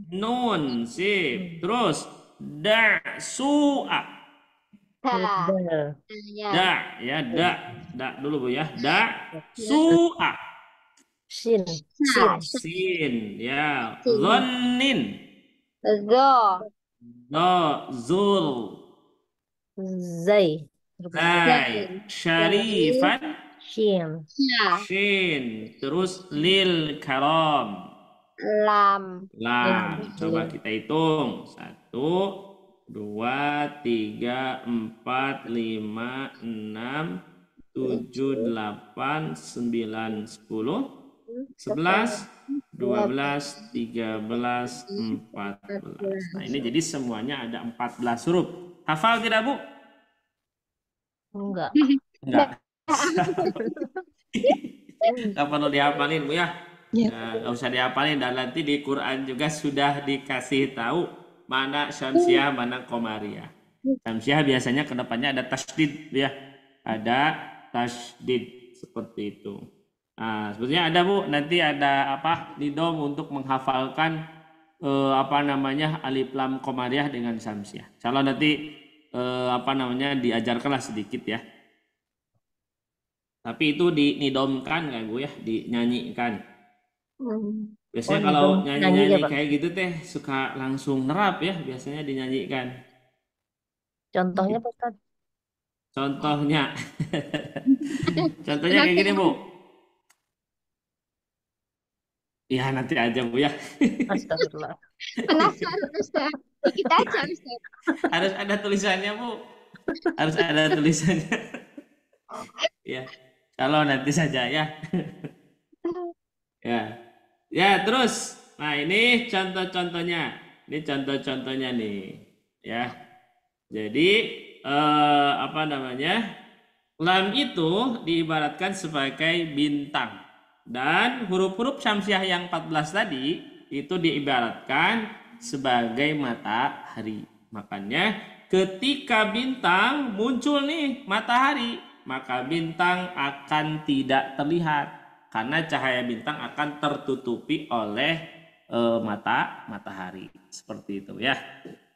Nun. Sip. Terus da. Su'a. Da ya, da dulu Bu ya. Da. Su'a. Sin. Ya. Dhannin. Zul. Zai. Syarifan. Shin. Terus lil karam. Lam. Coba kita hitung. 1, 2, 3, 4, 5, 6, 7, 8, 9, 10, 11, 12, 13, 14. Nah, ini jadi semuanya ada 14 huruf. Hafal tidak, Bu? Enggak. Nggak perlu dihafalin, Bu ya. Ya. Nggak usah dihafalin, dan nanti di Quran juga sudah dikasih tahu mana syamsiah, mana qamariyah. Syamsiah biasanya kedepannya ada tasdid ya. Ada tasdid seperti itu. Nah, sebetulnya ada Bu, nanti ada nidom untuk menghafalkan alif lam qamariyah dengan syamsiah. Kalau nanti diajarkanlah sedikit ya. Tapi itu dinidomkan kan Bu ya, dinyanyikan. Biasanya kalau nyanyi-nyanyi kayak gitu teh suka langsung nerap ya, biasanya dinyanyikan. Contohnya Pak Ustadz? Contohnya kayak gini Bu. Ya nanti aja Bu ya. Astagfirullah. Penasaran Ustaz. Kita aja Ustaz. Harus ada tulisannya Bu. Harus ada tulisannya. Ya. Kalau nanti saja ya. Ya, terus. Nah, ini contoh-contohnya. Ini contoh-contohnya nih. Ya. Jadi lam itu diibaratkan sebagai bintang. Dan huruf-huruf syamsiah yang 14 tadi itu diibaratkan sebagai matahari. Makanya ketika bintang muncul nih matahari, maka bintang akan tidak terlihat karena cahaya bintang akan tertutupi oleh matahari. Seperti itu ya.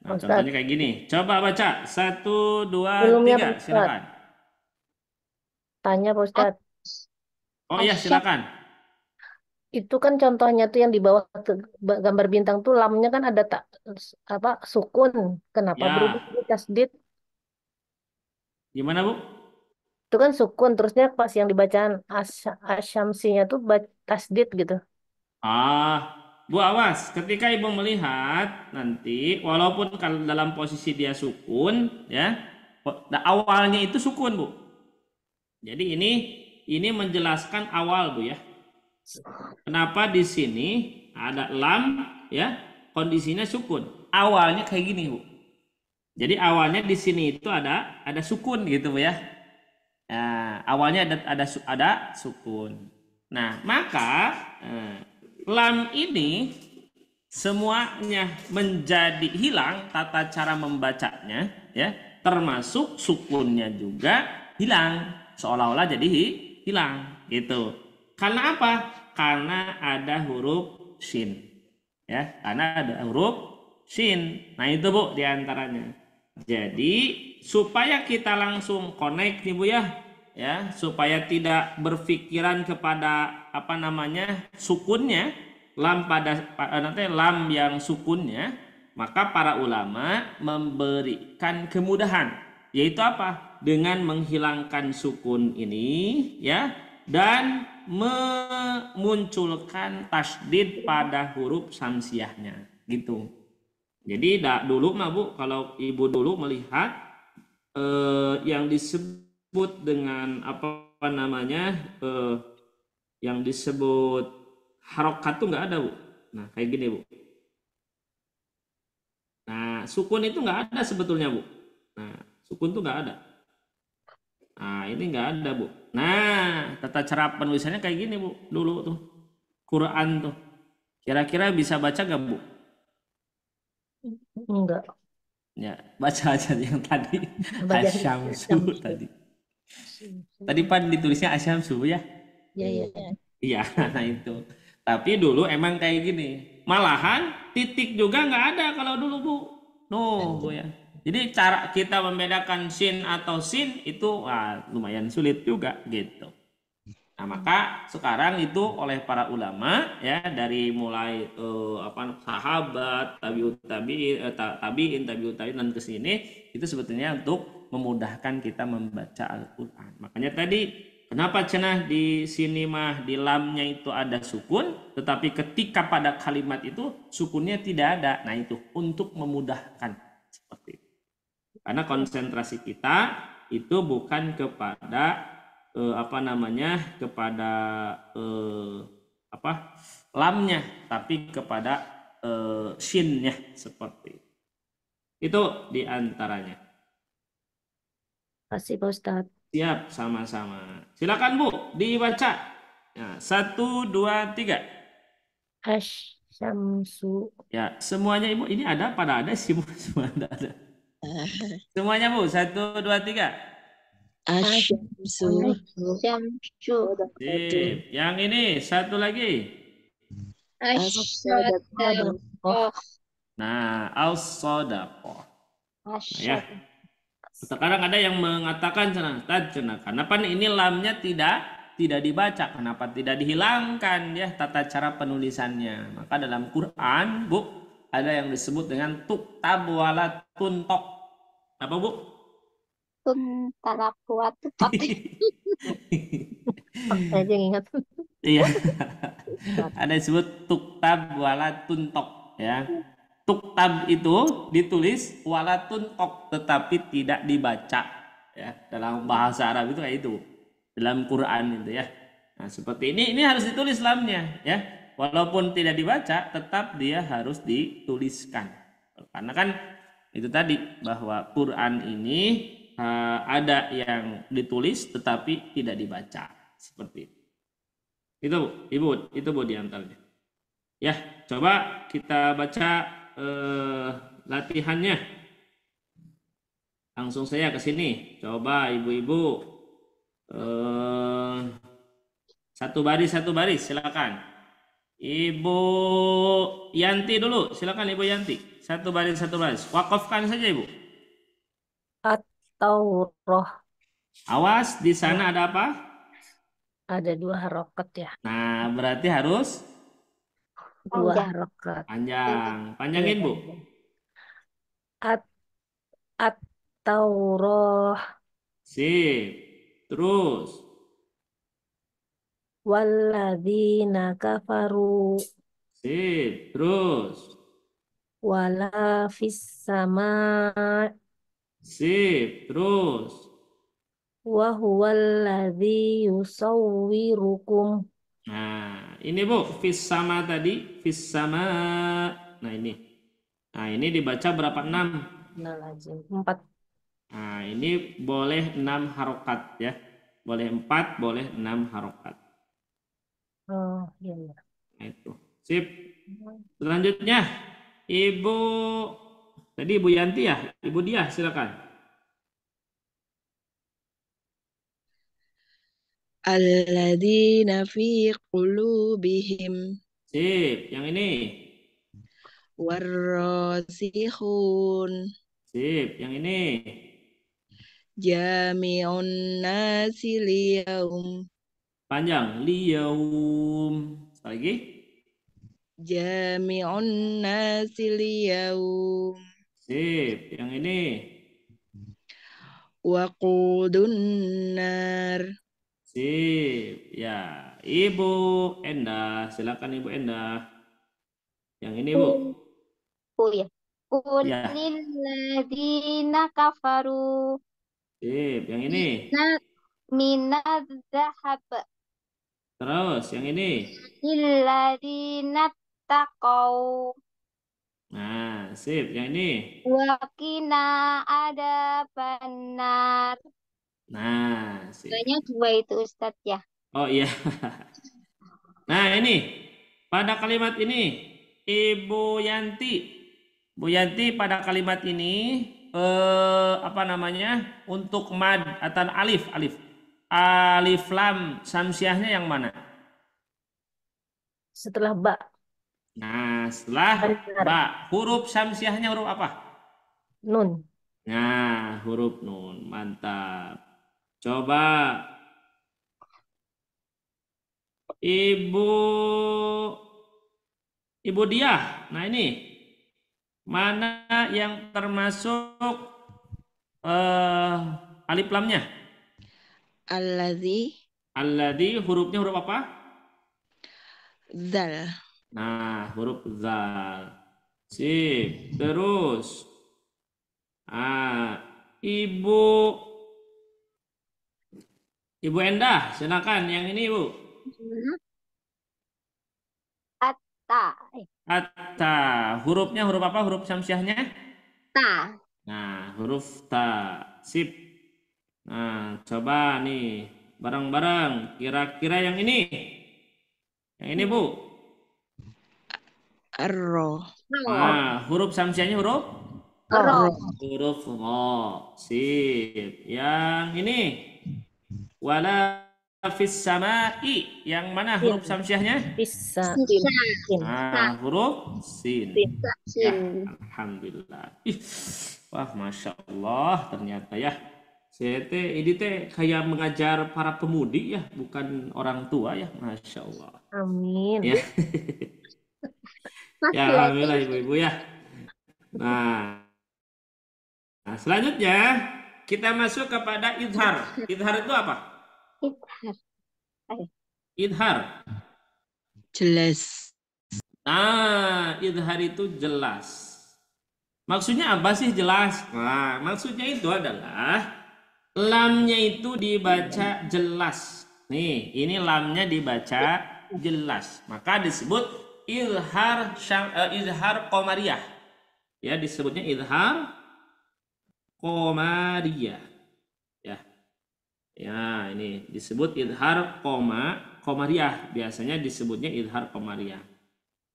Nah, Ustaz. contohnya kayak gini. Coba baca 1, 2, Belum ya, 3. Ustaz. Silakan. Tanya Pak Ustaz. Oh iya, silakan. Itu kan contohnya tuh yang di bawah gambar bintang tuh lamnya kan ada sukun. Kenapa Ya. berubah jadi tasdid? Gimana, Bu? Itu kan sukun, terusnya pas yang dibacaan asyamsinya tuh tasdid gitu. Bu awas, ketika Ibu melihat nanti walaupun kalau dalam posisi dia sukun ya, awalnya itu sukun, Bu. Jadi ini menjelaskan awal, Bu ya. Kenapa di sini ada lam ya, kondisinya sukun. Awalnya kayak gini, Bu. Jadi awalnya di sini itu ada sukun gitu, Bu ya. Nah, awalnya ada sukun. Nah, maka lam ini semuanya menjadi hilang tata cara membacanya ya, termasuk sukunnya juga hilang, seolah-olah jadi hilang gitu. Karena apa? Karena ada huruf shin ya, karena ada huruf shin. Nah itu Bu diantaranya. Jadi supaya kita langsung connect nih Bu ya, supaya tidak berpikiran kepada sukunnya, nanti lam yang sukunnya, maka para ulama memberikan kemudahan, yaitu apa? Dengan menghilangkan sukun ini ya, dan memunculkan tasdid pada huruf samsiahnya gitu. Jadi dulu mah Bu, kalau Ibu dulu melihat yang disebut dengan yang disebut harokat tuh nggak ada Bu. Nah kayak gini Bu. Nah sukun itu nggak ada sebetulnya Bu. Nah sukun tuh nggak ada. Nah ini nggak ada Bu. Nah tata cara penulisannya kayak gini Bu dulu tuh. Quran tuh. Kira-kira bisa baca nggak Bu? Enggak. Ya baca aja yang tadi. Asyamsu tadi. Tadi Pan ditulisnya asyamsu ya? Iya. Iya, nah itu. Tapi dulu emang kayak gini. Malahan titik juga nggak ada kalau dulu Bu. Bu ya. Jadi cara kita membedakan sin atau sin itu lumayan sulit juga gitu. Nah maka sekarang itu oleh para ulama ya, dari mulai sahabat, tabiin dan kesini, itu sebetulnya untuk memudahkan kita membaca Al-Quran. Makanya tadi kenapa cenah di sini mah di lamnya itu ada sukun, tetapi ketika pada kalimat itu sukunnya tidak ada. Nah itu untuk memudahkan seperti itu. Karena konsentrasi kita itu bukan kepada kepada lamnya, tapi kepada shinnya seperti itu diantaranya. Kasih Pak Ustadz. Siap, sama-sama. Silakan Bu dibaca. Nah, 1, 2, 3. Asyamsu. Ya semuanya Ibu ini ada sih Bu, semua ada. Semuanya Bu 1, 2, 3. Asyamsu. Sip. Yang ini satu lagi. Asyadaqah. Nah, as-shadaqah. Ya. Sekarang ada yang mengatakan kenapa ini lamnya tidak dibaca, kenapa tidak dihilangkan ya tata cara penulisannya. Maka dalam Quran Bu ada yang disebut dengan tuktab wala tuntok. Apa Bu? Tuntala kuat tupat. Aja yang ingat. Iya. Ada disebut tuktab wala tuntok ya. Tuktab itu ditulis wala tuntok tetapi tidak dibaca ya. Dalam bahasa Arab itu kayak itu. Dalam Quran itu ya. Nah, seperti ini harus ditulis lamnya ya. Walaupun tidak dibaca tetap dia harus dituliskan. Karena kan itu tadi bahwa Quran ini ada yang ditulis tetapi tidak dibaca seperti itu. Itu Ibu, itu Bu diantaranya. Ya, coba kita baca latihannya. Langsung saja ke sini. Coba ibu-ibu satu baris silakan. Ibu Yanti dulu, silakan Ibu Yanti. Satu baris. Wakafkan saja Ibu. At-Taurah. Awas di sana ada apa? Ada 2 harokat ya. Nah, berarti harus 2 Panjang. harokat. panjangin Bu. At-Taurah. Sip. Terus. Walladzina kafaru. Sip. Terus. Wala fis sama. Sip. Terus. Wa huwallazi yusawwirukum. Nah, ini Bu, fis sama tadi, fis sama. Nah, ini. Nah, ini dibaca berapa? 6. Nah, lazim 4. Nah, ini boleh 6 harokat ya. Boleh 4, boleh 6 harokat. Oh, iya. Nah, itu. Sip. Selanjutnya, Ibu, tadi Ibu Yanti ya? Ibu Diah, silakan. Alladzina fi qulubihim Sip, yang ini. warrasikhun Sip, yang ini. jami'un nasi liyaum Panjang, liyaum. Sekali lagi. jami'un nasi liyaum Sip, yang ini. waqudun nar. Sip, ya. Ibu Endah, silakan Ibu Endah. Yang ini Bu. Ya. Qul Ya. lilladzina kafaru Sip, yang ini. minaz zahab Terus, yang ini. lilladzina taqaw Nah, sip, yang ini. waqina adzabannar. Nah, sip. Banyak 2 itu Ustadz ya. Oh iya. Nah, ini. Pada kalimat ini, Ibu Yanti. Bu Yanti pada kalimat ini, apa namanya? Untuk mad atau alif. Alif lam samsiahnya yang mana? Setelah ba. Nah, setelah ba, huruf samsiahnya huruf apa? Nun. Nah, huruf nun. Mantap. Coba Ibu Diah. Nah, ini mana yang termasuk alif lamnya? Alladzi hurufnya huruf apa? Zal. Nah, huruf zal. Sip. Terus Ibu Endah, silakan yang ini Ibu. Atta. Hurufnya huruf apa? Huruf syamsiahnya? Ta. Nah, huruf ta. Sip. Nah, coba nih bareng-bareng. Kira-kira yang ini. Yang ini Bu. Ar-Ra. Nah, huruf syamsiahnya huruf? Ro. Huruf ro. Sip. Yang ini. Wala fis samai. Yang mana huruf syamsiahnya? Bisa. Nah, huruf sin. Ya, alhamdulillah. Ih, wah, masya Allah, ternyata ya. Ini teh kayak mengajar para pemudi ya, bukan orang tua ya, masya Allah. Amin. Ya, ya alhamdulillah ibu-ibu ya. Nah, selanjutnya kita masuk kepada idhar. Idhar itu apa? Idhar. Jelas. Nah, idhar itu jelas. Maksudnya apa sih jelas? Nah, maksudnya itu adalah lamnya itu dibaca jelas. Nih, ini lamnya dibaca jelas. Maka disebut izhar qamariyah. Ya, disebutnya izhar qamariyah. Ya. Ya, ini disebut izhar qamariyah. Biasanya disebutnya izhar qamariyah.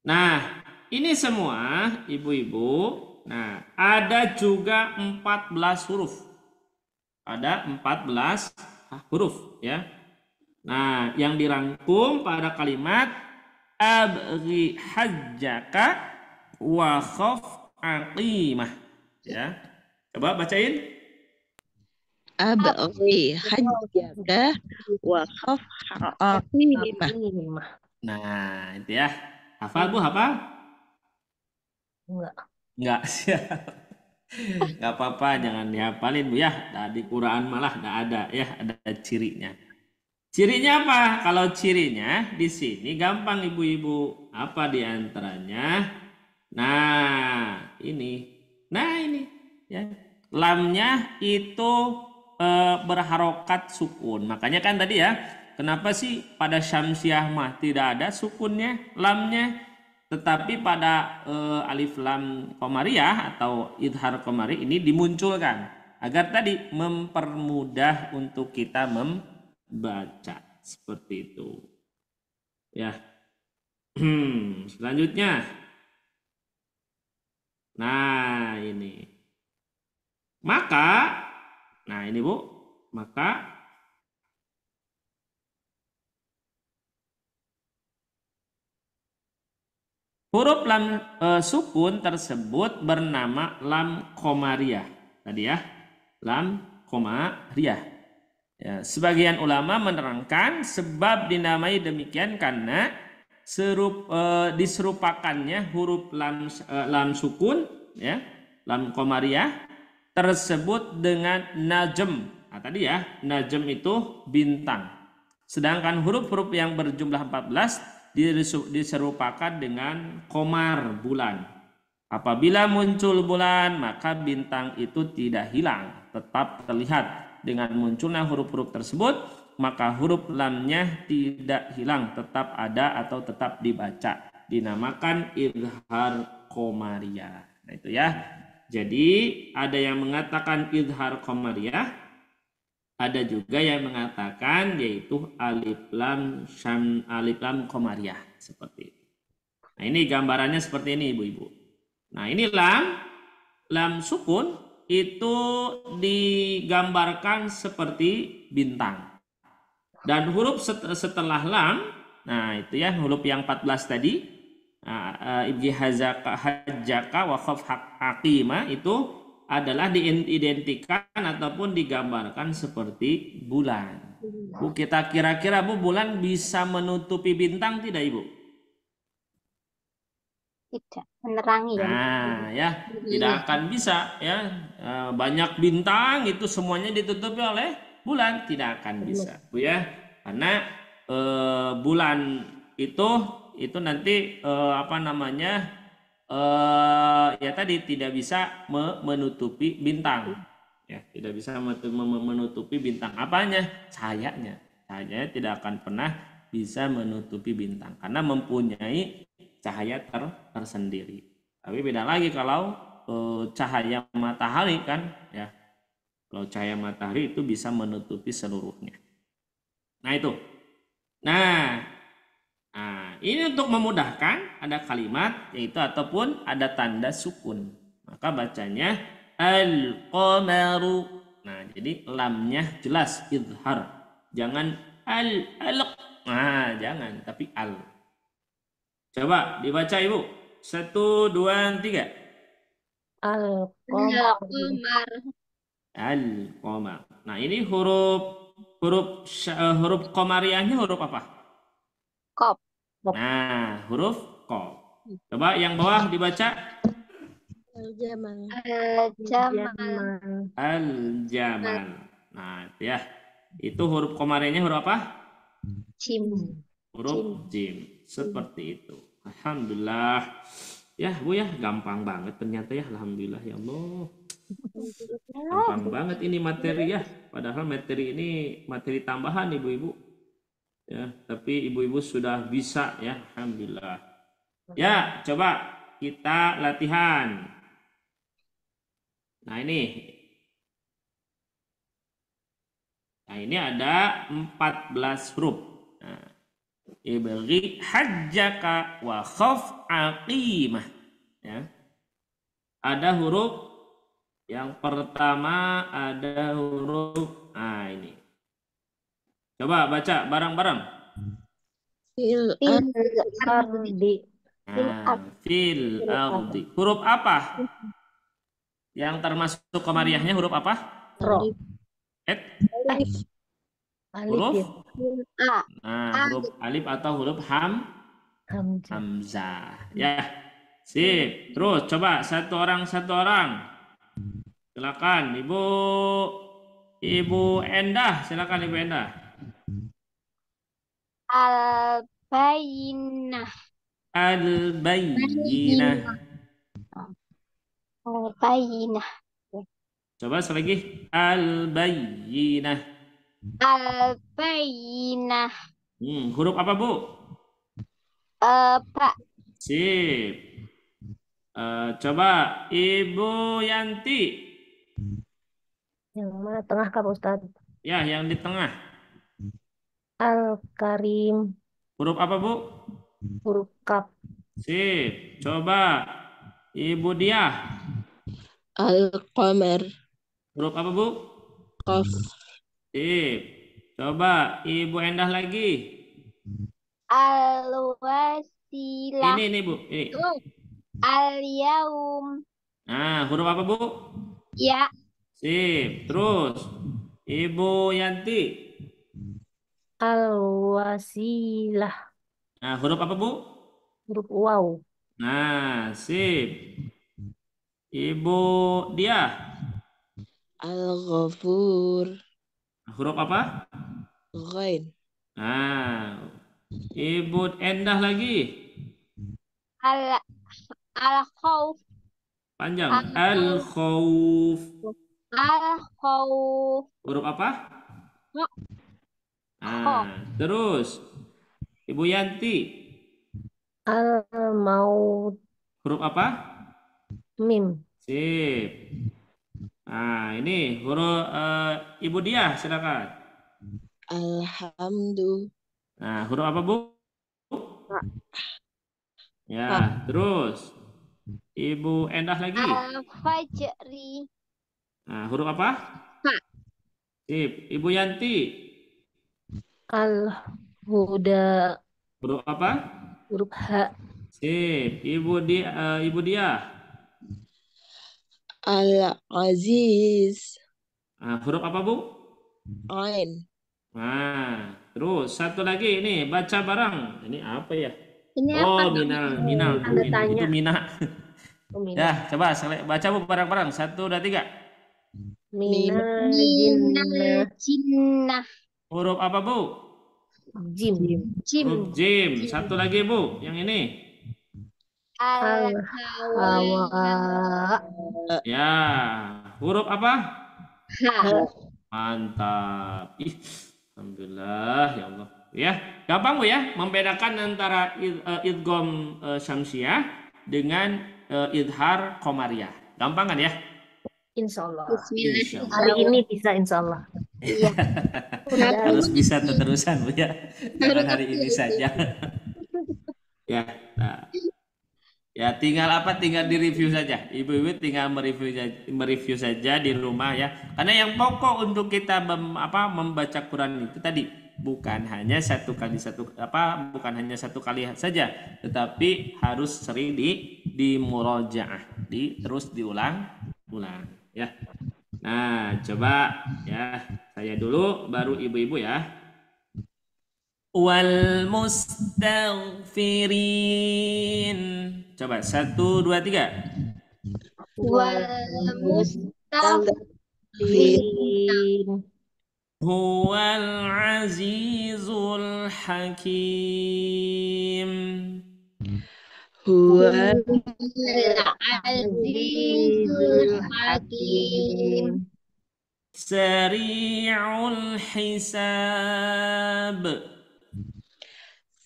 Nah, ini semua ibu-ibu. Nah, ada juga 14 huruf. Ada 14 huruf ya. Nah, yang dirangkum pada kalimat abghi hajjaka wa khaf aqimah ya. Coba bacain. Abghi hajjaka wa khaf aqimah. Nah, itu ya. Hafal Bu, hafal? Enggak siap. Enggak apa-apa, jangan dihafalin Bu ya. Nah, di Quran malah enggak ada ya, ada cirinya. Cirinya apa? Kalau cirinya di sini gampang ibu-ibu. Apa di antaranya? Nah, ini. Nah, ini ya. Lamnya itu berharokat sukun. Makanya kan tadi ya, kenapa sih pada syamsiah mah tidak ada sukunnya, lamnya, tetapi pada alif lam qamariyah atau idhar qamari ini dimunculkan agar tadi mempermudah untuk kita membaca seperti itu. Ya. Selanjutnya. Nah, ini. Maka, nah ini Bu, maka huruf lam sukun tersebut bernama lam qamariyah. Tadi ya, lam qamariyah. Ya, sebagian ulama menerangkan sebab dinamai demikian karena diserupakannya huruf lam sukun ya, lam qamariyah tersebut dengan najm. Nah, tadi ya, najm itu bintang. Sedangkan huruf-huruf yang berjumlah 14 diserupakan dengan qamar, bulan. Apabila muncul bulan, maka bintang itu tidak hilang, tetap terlihat. Dengan munculnya huruf-huruf tersebut, maka huruf lamnya tidak hilang, tetap ada atau tetap dibaca. Dinamakan idhar qamariyah. Nah, itu ya. Jadi ada yang mengatakan idhar qamariyah, ada juga yang mengatakan yaitu alif lam qamariyah seperti itu. Nah, ini gambarannya seperti ini ibu-ibu. Nah, ini lam sukun itu digambarkan seperti bintang. Dan huruf setelah lam, nah itu ya huruf yang 14 tadi, ibghi hajjaka wa khaf aqimah itu adalah diidentikan ataupun digambarkan seperti bulan. Bu, kita kira-kira Bu, bulan bisa menutupi bintang tidak Ibu? Tidak, menerangi ya. Nah ya, tidak akan bisa ya. Banyak bintang itu semuanya ditutupi oleh bulan, tidak akan bisa Bu ya. Karena bulan itu nanti ya tadi tidak bisa menutupi bintang ya, tidak bisa menutupi bintang. Apanya? Cahayanya tidak akan pernah bisa menutupi bintang karena mempunyai cahaya tersendiri. Tapi beda lagi kalau cahaya matahari kan ya, kalau cahaya matahari itu bisa menutupi seluruhnya. Nah itu. Nah, ini untuk memudahkan ada kalimat yaitu ataupun ada tanda sukun. Maka bacanya al-qamaru. Nah, jadi lamnya jelas idhar. Jangan al-alq. Nah, jangan, tapi al. Coba dibaca Ibu. 1, 2, 3. Al-qamar. Al-qamar. Nah, ini huruf qamariyahnya huruf apa? Qaf. Nah, huruf qaf. Coba yang bawah dibaca. Al-jamal. Al-jamal. Nah, itu ya. Itu huruf qamariyahnya huruf apa? Jim. Huruf jim. Seperti itu. Alhamdulillah. Ya, Bu ya, gampang banget ternyata ya. Alhamdulillah ya Allah. Gampang banget ini materi ya. Padahal materi ini materi tambahan ibu-ibu. Ya, tapi ibu-ibu sudah bisa ya. Alhamdulillah. Ya, coba kita latihan. Nah, ini. Nah, ini ada 14 huruf. Nah, ibghi hajjaka wa khaf aqimah. Ya. Ada huruf Yang pertama ada huruf, nah ini. Coba baca bareng-bareng. Fil Fil ardi. Ardi. Nah, fil ardi. Huruf apa yang termasuk komariahnya? Huruf apa? Ro. Et? Alif Huruf? ya. A. Nah, huruf alif atau huruf Hamzah. hamzah. Ya, sip. Terus coba satu orang. Silakan, Ibu Endah. Silakan Ibu Endah. Al-Bayyinah. Al-bayyinah. Al-Bayyinah. Coba sekali lagi. Al-bayyinah. Al-Bayyinah. Huruf apa, Bu? Pak. Sip. Coba Ibu Yanti. Yang mana tengah Kak Ustaz? Ya, yang di tengah. Al-Karim. Huruf apa, Bu? Huruf kaf. Sip. Coba Ibu Diah. Al-Qamar. Huruf apa, Bu? Qaf. Sip. Coba Ibu Endah lagi. Al-Wasilah. Ini Bu. Ini. Al-Yaum. Nah, huruf apa, Bu? Ya. Sip. Terus Ibu Yanti. Al-Wasilah. Nah, huruf apa, Bu? Huruf waw. Nah, sip. Ibu Diah. Al-Ghafur. Huruf apa? Ghain. Nah, Ibu Endah lagi. Al-Khawf. Panjang. Al-Khawf. Al-Khawf. Huruf apa? Kha. Nah, terus Ibu Yanti. Al-Maut. Huruf apa? Mim. Sip. Nah, ini huruf Ibu Diah, silakan. Alhamdulillah. Nah, huruf apa, Bu? Ya, terus Ibu Endah lagi. Al-Fajri. Nah, huruf apa? Ha. Sip. Ibu Yanti. Al-Huda. Huruf apa? Huruf H. Sip. Ibu Diah. Al-Aziz. Nah, huruf apa, Bu? Ain. Nah, terus satu lagi ini baca bareng. Ini apa ya? Ini Oh, apa? minal. Tanda tanya. Itu mina. Mina. Ya, coba baca, Bu, bareng-bareng. 1, 2, 3. Minal jinnah. Jinnah. Huruf apa, Bu? Jim. Huruf jim. Satu lagi, Bu. Yang ini. Al-Hawa. Ya. Huruf apa? Ha. Mantap. Ih, alhamdulillah ya Allah. Ya, gampang, Bu, ya membedakan antara idgham syamsiah dengan idhar qamariyah. Gampang kan ya? Insya Allah. Insya Allah. Hari ini bisa insya Allah. Iya. Harus bisa terusan, Bu, ya. Jangan hari ini saja. Ya, nah. Ya, tinggal di-review saja. Ibu-ibu tinggal mereview saja di rumah ya. Karena yang pokok untuk kita membaca Quran itu tadi bukan hanya satu kali saja, tetapi harus sering di murojaah, terus diulang-ulang ya. Nah, coba ya, saya dulu baru ibu-ibu ya. Wal mustaghfirin. Coba 1, 2, 3. Wal mustaghfirin. Huwal azizul hakim. Huwa Al-azizul hakim. Sari'ul hisab.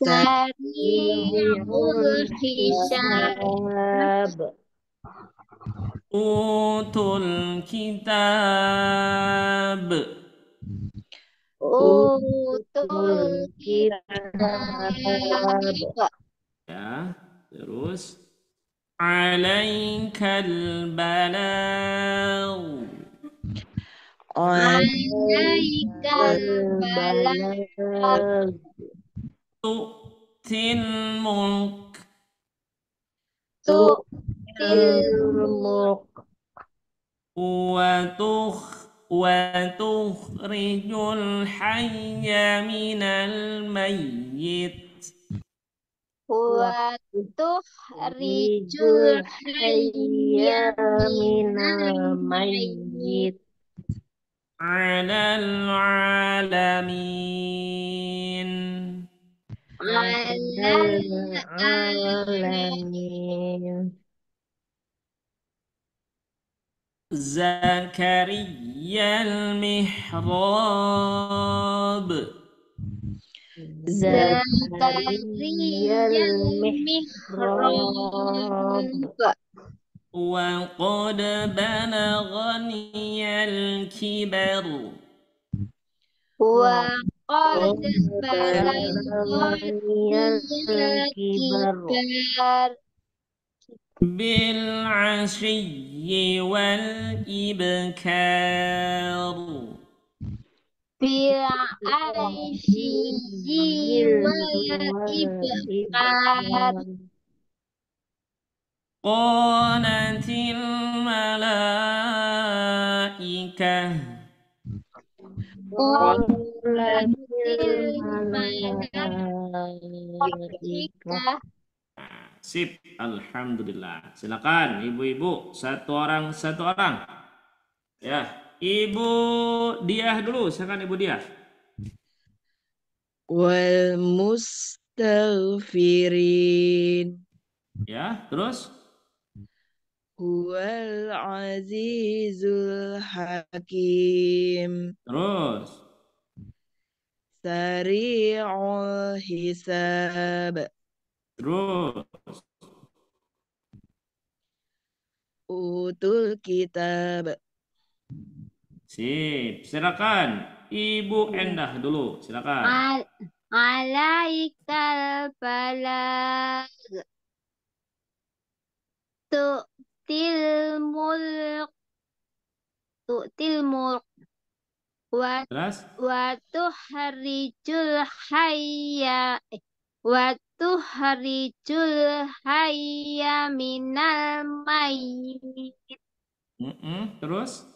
Sari'ul hisab. Utul kitab. Utul kitab. Ya, terus عليك البلاغ عليك البلاغ البلاغ تؤتي الملك تؤتي الملك الملك وتخرج الحي من الميت وتخرج الحي الحي من من الميت الميت على العالمين على العالمين. العالمين. زكريا المحراب زكريا زكريا المحراب المحراب وقد بلغني الكبر وقد بلغني بلغني الكبر الكبر بالعشي والإبكار بالعشي والإبكار. قالت الملائكة قالت الملائكة الملائكة. Sip, alhamdulillah. Silakan ibu-ibu, satu orang. Ya, Ibu Diah dulu, silakan Ibu Diah. Wal mustaghfirin. Ya, terus Huwal azizul hakim. terus Sari'ul hisab. terus Utul kitab. Sip, silakan Ibu Endah dulu, silakan. alaikal balag tu'til mulk Terus wa tuhrijul hayya wa tuhrijul hayya minal mayyit terus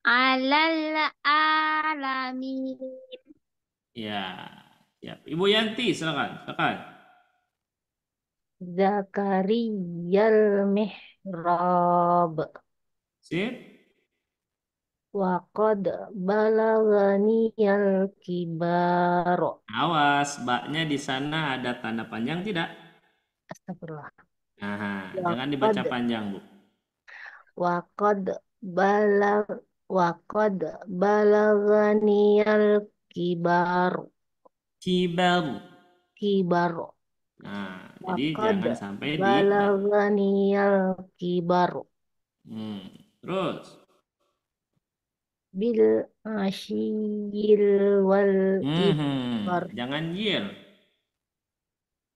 alal alamin. ya, Ibu Yanti silakan. Zakariyal mihrab. Sip. Waqad balaganiyal kibar. Awas, baknya di sana ada tanda panjang tidak? Astagfirullah. Nah, jangan dibaca panjang, Bu. Waqad balaganiyal kibar. Kibar. Nah, jadi Waqad jangan sampai di balaganiyal kibar. Terus Bil asyil wal ibkar. jangan yil.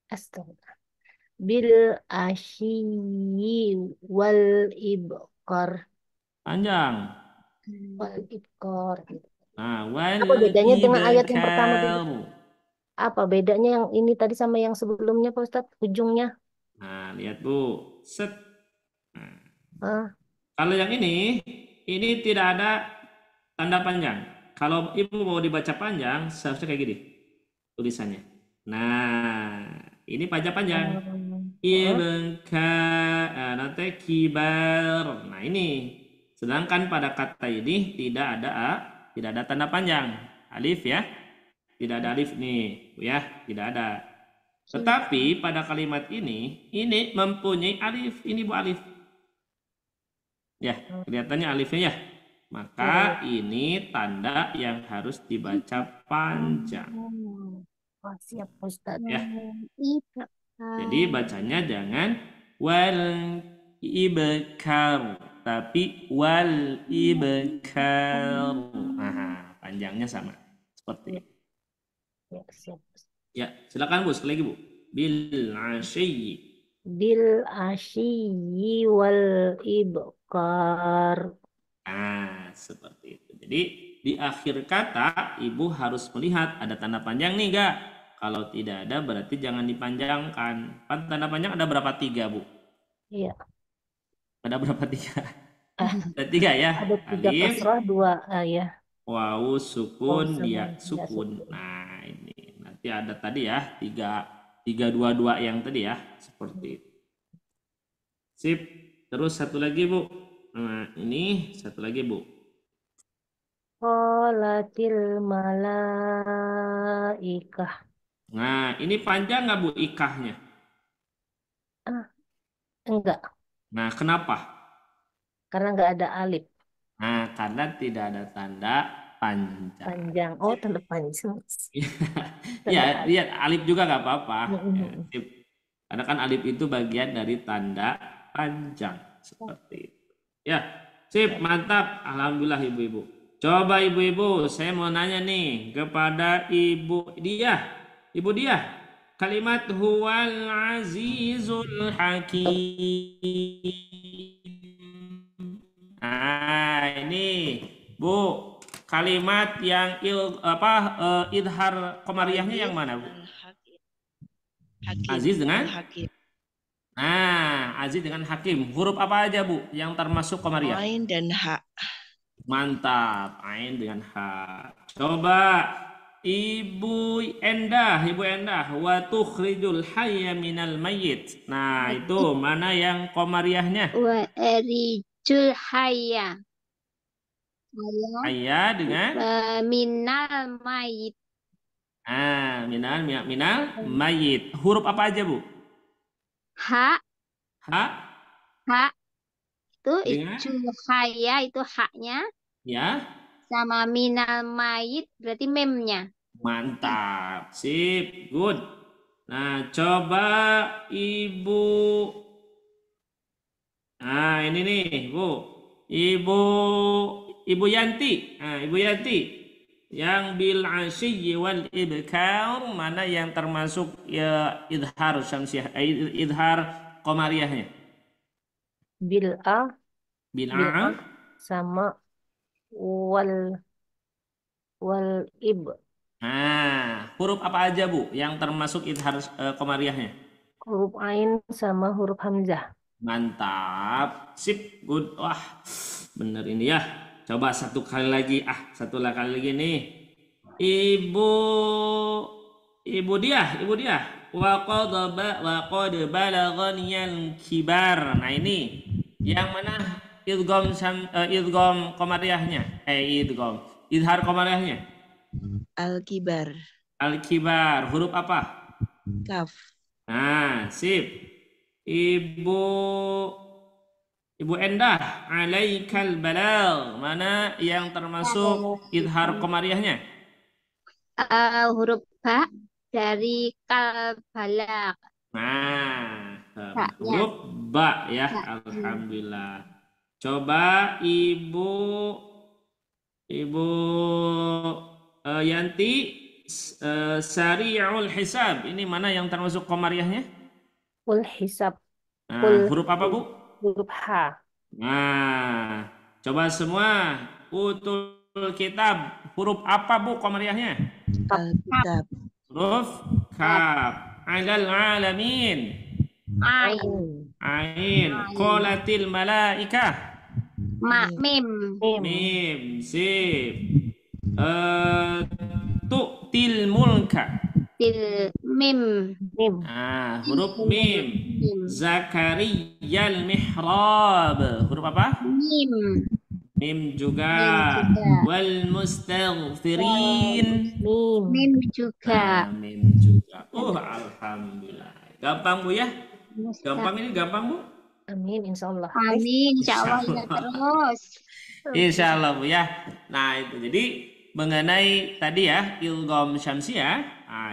Astagfirullah. Bil asyi wal ibkar. Panjang. Wal ibkar. Nah, wal Apa bedanya dengan ayat yang pertama tadi? ibkar. Apa bedanya yang ini tadi sama yang sebelumnya, Pak Ustadz? Ujungnya. Nah, lihat Bu. Set. Ah, Kalau yang ini tidak ada tanda panjang. Kalau Ibu mau dibaca panjang, seharusnya kayak gini tulisannya. Nah, ini panjang. Nanti kibar. Nah, ini. Sedangkan pada kata ini tidak ada tanda panjang. Alif ya. Tidak ada alif nih, ya, tidak ada. Tetapi pada kalimat ini mempunyai alif. Ini Bu alif. Ya, kelihatannya alifnya ya. Maka ini tanda yang harus dibaca panjang. siap Ustaz. Ya. Jadi bacanya jangan wal ibkar, tapi wal ibkar. Nah, panjangnya sama. Seperti itu. Ya, siap. Ya, silakan Bu, sekali lagi Bu. Bil asyi. bil asyi wal ibkar. Nah, seperti itu. Jadi di akhir kata ibu harus melihat ada tanda panjang nih gak? Kalau tidak ada berarti jangan dipanjangkan. Kan tanda panjang ada berapa? 3, Bu? Iya. Ada berapa? 3? Ah, Ada 3 ya. ada 3 Alif, kasrah, 2 ya. wawu, Waw sukun, sama ya ya sukun. sukun. Nah, ini nanti ada tadi ya 3 3 2 2 yang tadi ya, seperti itu. Sip. Terus satu lagi, Bu. Nah, ini satu lagi, Bu. Qolatil malaikah. Nah, ini panjang nggak, Bu, ikahnya? Ah, enggak, Nah, kenapa? karena enggak ada alif Nah, karena tidak ada tanda panjang. panjang. Oh, tanda panjang. Ya, Tanda alif. lihat alif juga nggak apa-apa. Ya, Mm-mm. sip. Karena kan alif itu bagian dari tanda panjang. Seperti itu. Ya, sip, mantap. Alhamdulillah ibu-ibu. Coba ibu-ibu, saya mau nanya nih kepada ibu dia. Ibu dia, kalimat huwal azizul hakim. Nah, ini Bu, kalimat yang idhar qamariyahnya yang mana, Bu? Hakim. Aziz dengan? Hakim. Nah, Aziz dengan hakim. Huruf apa aja, Bu, yang termasuk qamariyah? Ain dan ha. Mantap, ain dengan ha. Coba Ibu Endah, wa tukhrijul hayya minal mayyit. Nah, itu mana yang qamariyahnya? Wa erijul hayya. Hayya dengan? Minal mayit. Ah, minal mayyit. Huruf apa aja, Bu? Ha. Ha Itu dengan? ijul hayya itu haknya. Ya. Sama minal mayit berarti memnya. Mantap, sip, good. Nah, coba Ibu. Nah, ini nih, Bu. Ibu Yanti. Nah, Ibu Yanti. Yang bil asyi wal ibkar mana yang termasuk ya idhar syamsiah, idhar qamariyahnya? Bil a Bil bil a a sama wal ib. Nah, huruf apa aja, Bu, yang termasuk idhar qamariyahnya? Huruf ain sama huruf hamzah. Mantap, sip, good. Wah, bener ini ya. Coba satu kali lagi, satu kali lagi nih. Ibu dia. Wa qad balaghaniyal kibar. Nah, ini yang mana idgham qamariyahnya? Idhar qamariyahnya? Al-kibar. Al-kibar. Huruf apa? Kaf. Nah, sip. Ibu Endah, alaikal balagh. Mana yang termasuk idhar qamariyahnya? Huruf ba dari kalbalak. Nah, Ba-nya. huruf ba ya. Ba. Alhamdulillah. Coba Ibu Yanti, sari'ul hisab. Ini mana yang termasuk qamariyahnya? Ul hisab. Nah, huruf apa, Bu? Huruf H. Nah, coba semua utul kitab. Huruf apa, Bu, qamariyahnya? Al-kitab. Huruf kaf. Alal alamin. Ain. Ain. Qolatil malaikah. Mim. Mim. Sip. Tu'til mulka. Mim. Nah, huruf mim. Mim. Zakariyal mihrab. Huruf apa? Mim. Mim juga. Mim juga. Wal mustaghfirin. Mim juga. Nah, mim juga. Alhamdulillah. Gampang, Bu, ya? Gampang ini, gampang, Bu? Amin, insya Allah. Amin, insya Allah ya terus. Insya Allah, Bu, ya. Nah, itu jadi mengenai tadi ya idgham syamsiah,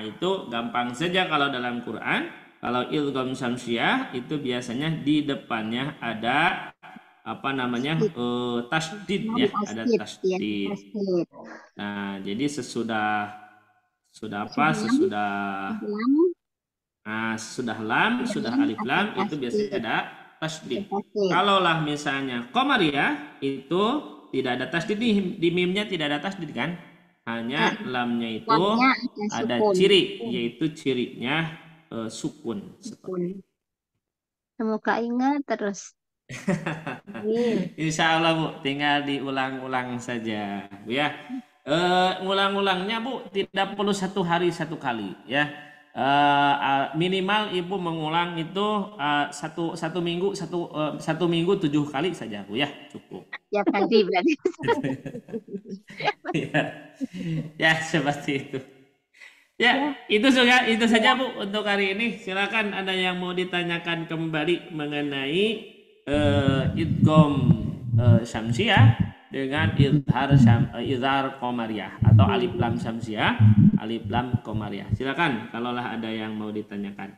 itu gampang saja kalau dalam Quran. Kalau idgham syamsiah itu biasanya di depannya ada tasydid ya, ada tasydid. Nah, jadi sesudah Nah, sudah lam, sudah alif lam itu biasanya ada tasdid. Tasdid. Kalaulah misalnya Qamariyah itu tidak ada tasdid, di mimnya tidak ada tasdid kan? Hanya lamnya itu Lamnya ada sukun. ciri, yaitu cirinya sukun. Sukun. Semoga ingat terus. Insya Allah Bu, tinggal diulang-ulang saja Bu ya. Ngulang-ulangnya Bu tidak perlu 1 hari 1 kali ya. Minimal Ibu mengulang itu satu minggu 7 kali saja Bu ya, cukup. Tiap hari berarti. Ya, ya seperti itu. Ya, itu saja Bu untuk hari ini. Silakan ada yang mau ditanyakan kembali mengenai idgham syamsiyah dengan izhar qamariyah atau alif lam syamsiyah, alif lam qamariyah. Silakan kalaulah ada yang mau ditanyakan.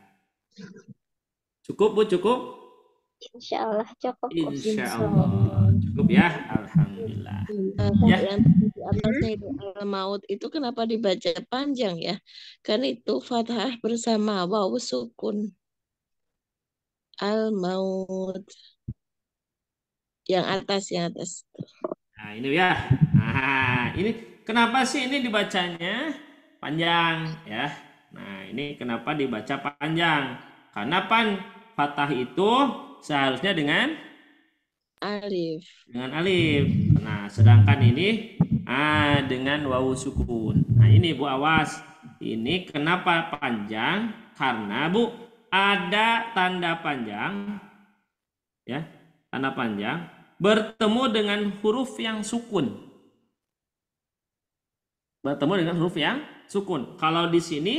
Cukup Bu, cukup? Insya Allah cukup. Insya Allah cukup ya. Alhamdulillah. Ya. Yang di atasnya itu al-maut itu kenapa dibaca panjang ya? Kan itu fathah bersama waw sukun. Al-maut. Yang atas. Nah, ini ya. Nah, ini kenapa sih ini dibacanya panjang ya? Nah, ini kenapa dibaca panjang? Karena fathah itu seharusnya dengan Alif. Nah, sedangkan ini dengan wawu sukun. Nah, ini Bu awas. Ini kenapa panjang? Karena Bu ada tanda panjang ya, tanda panjang bertemu dengan huruf yang sukun. Bertemu dengan huruf yang sukun. Kalau di sini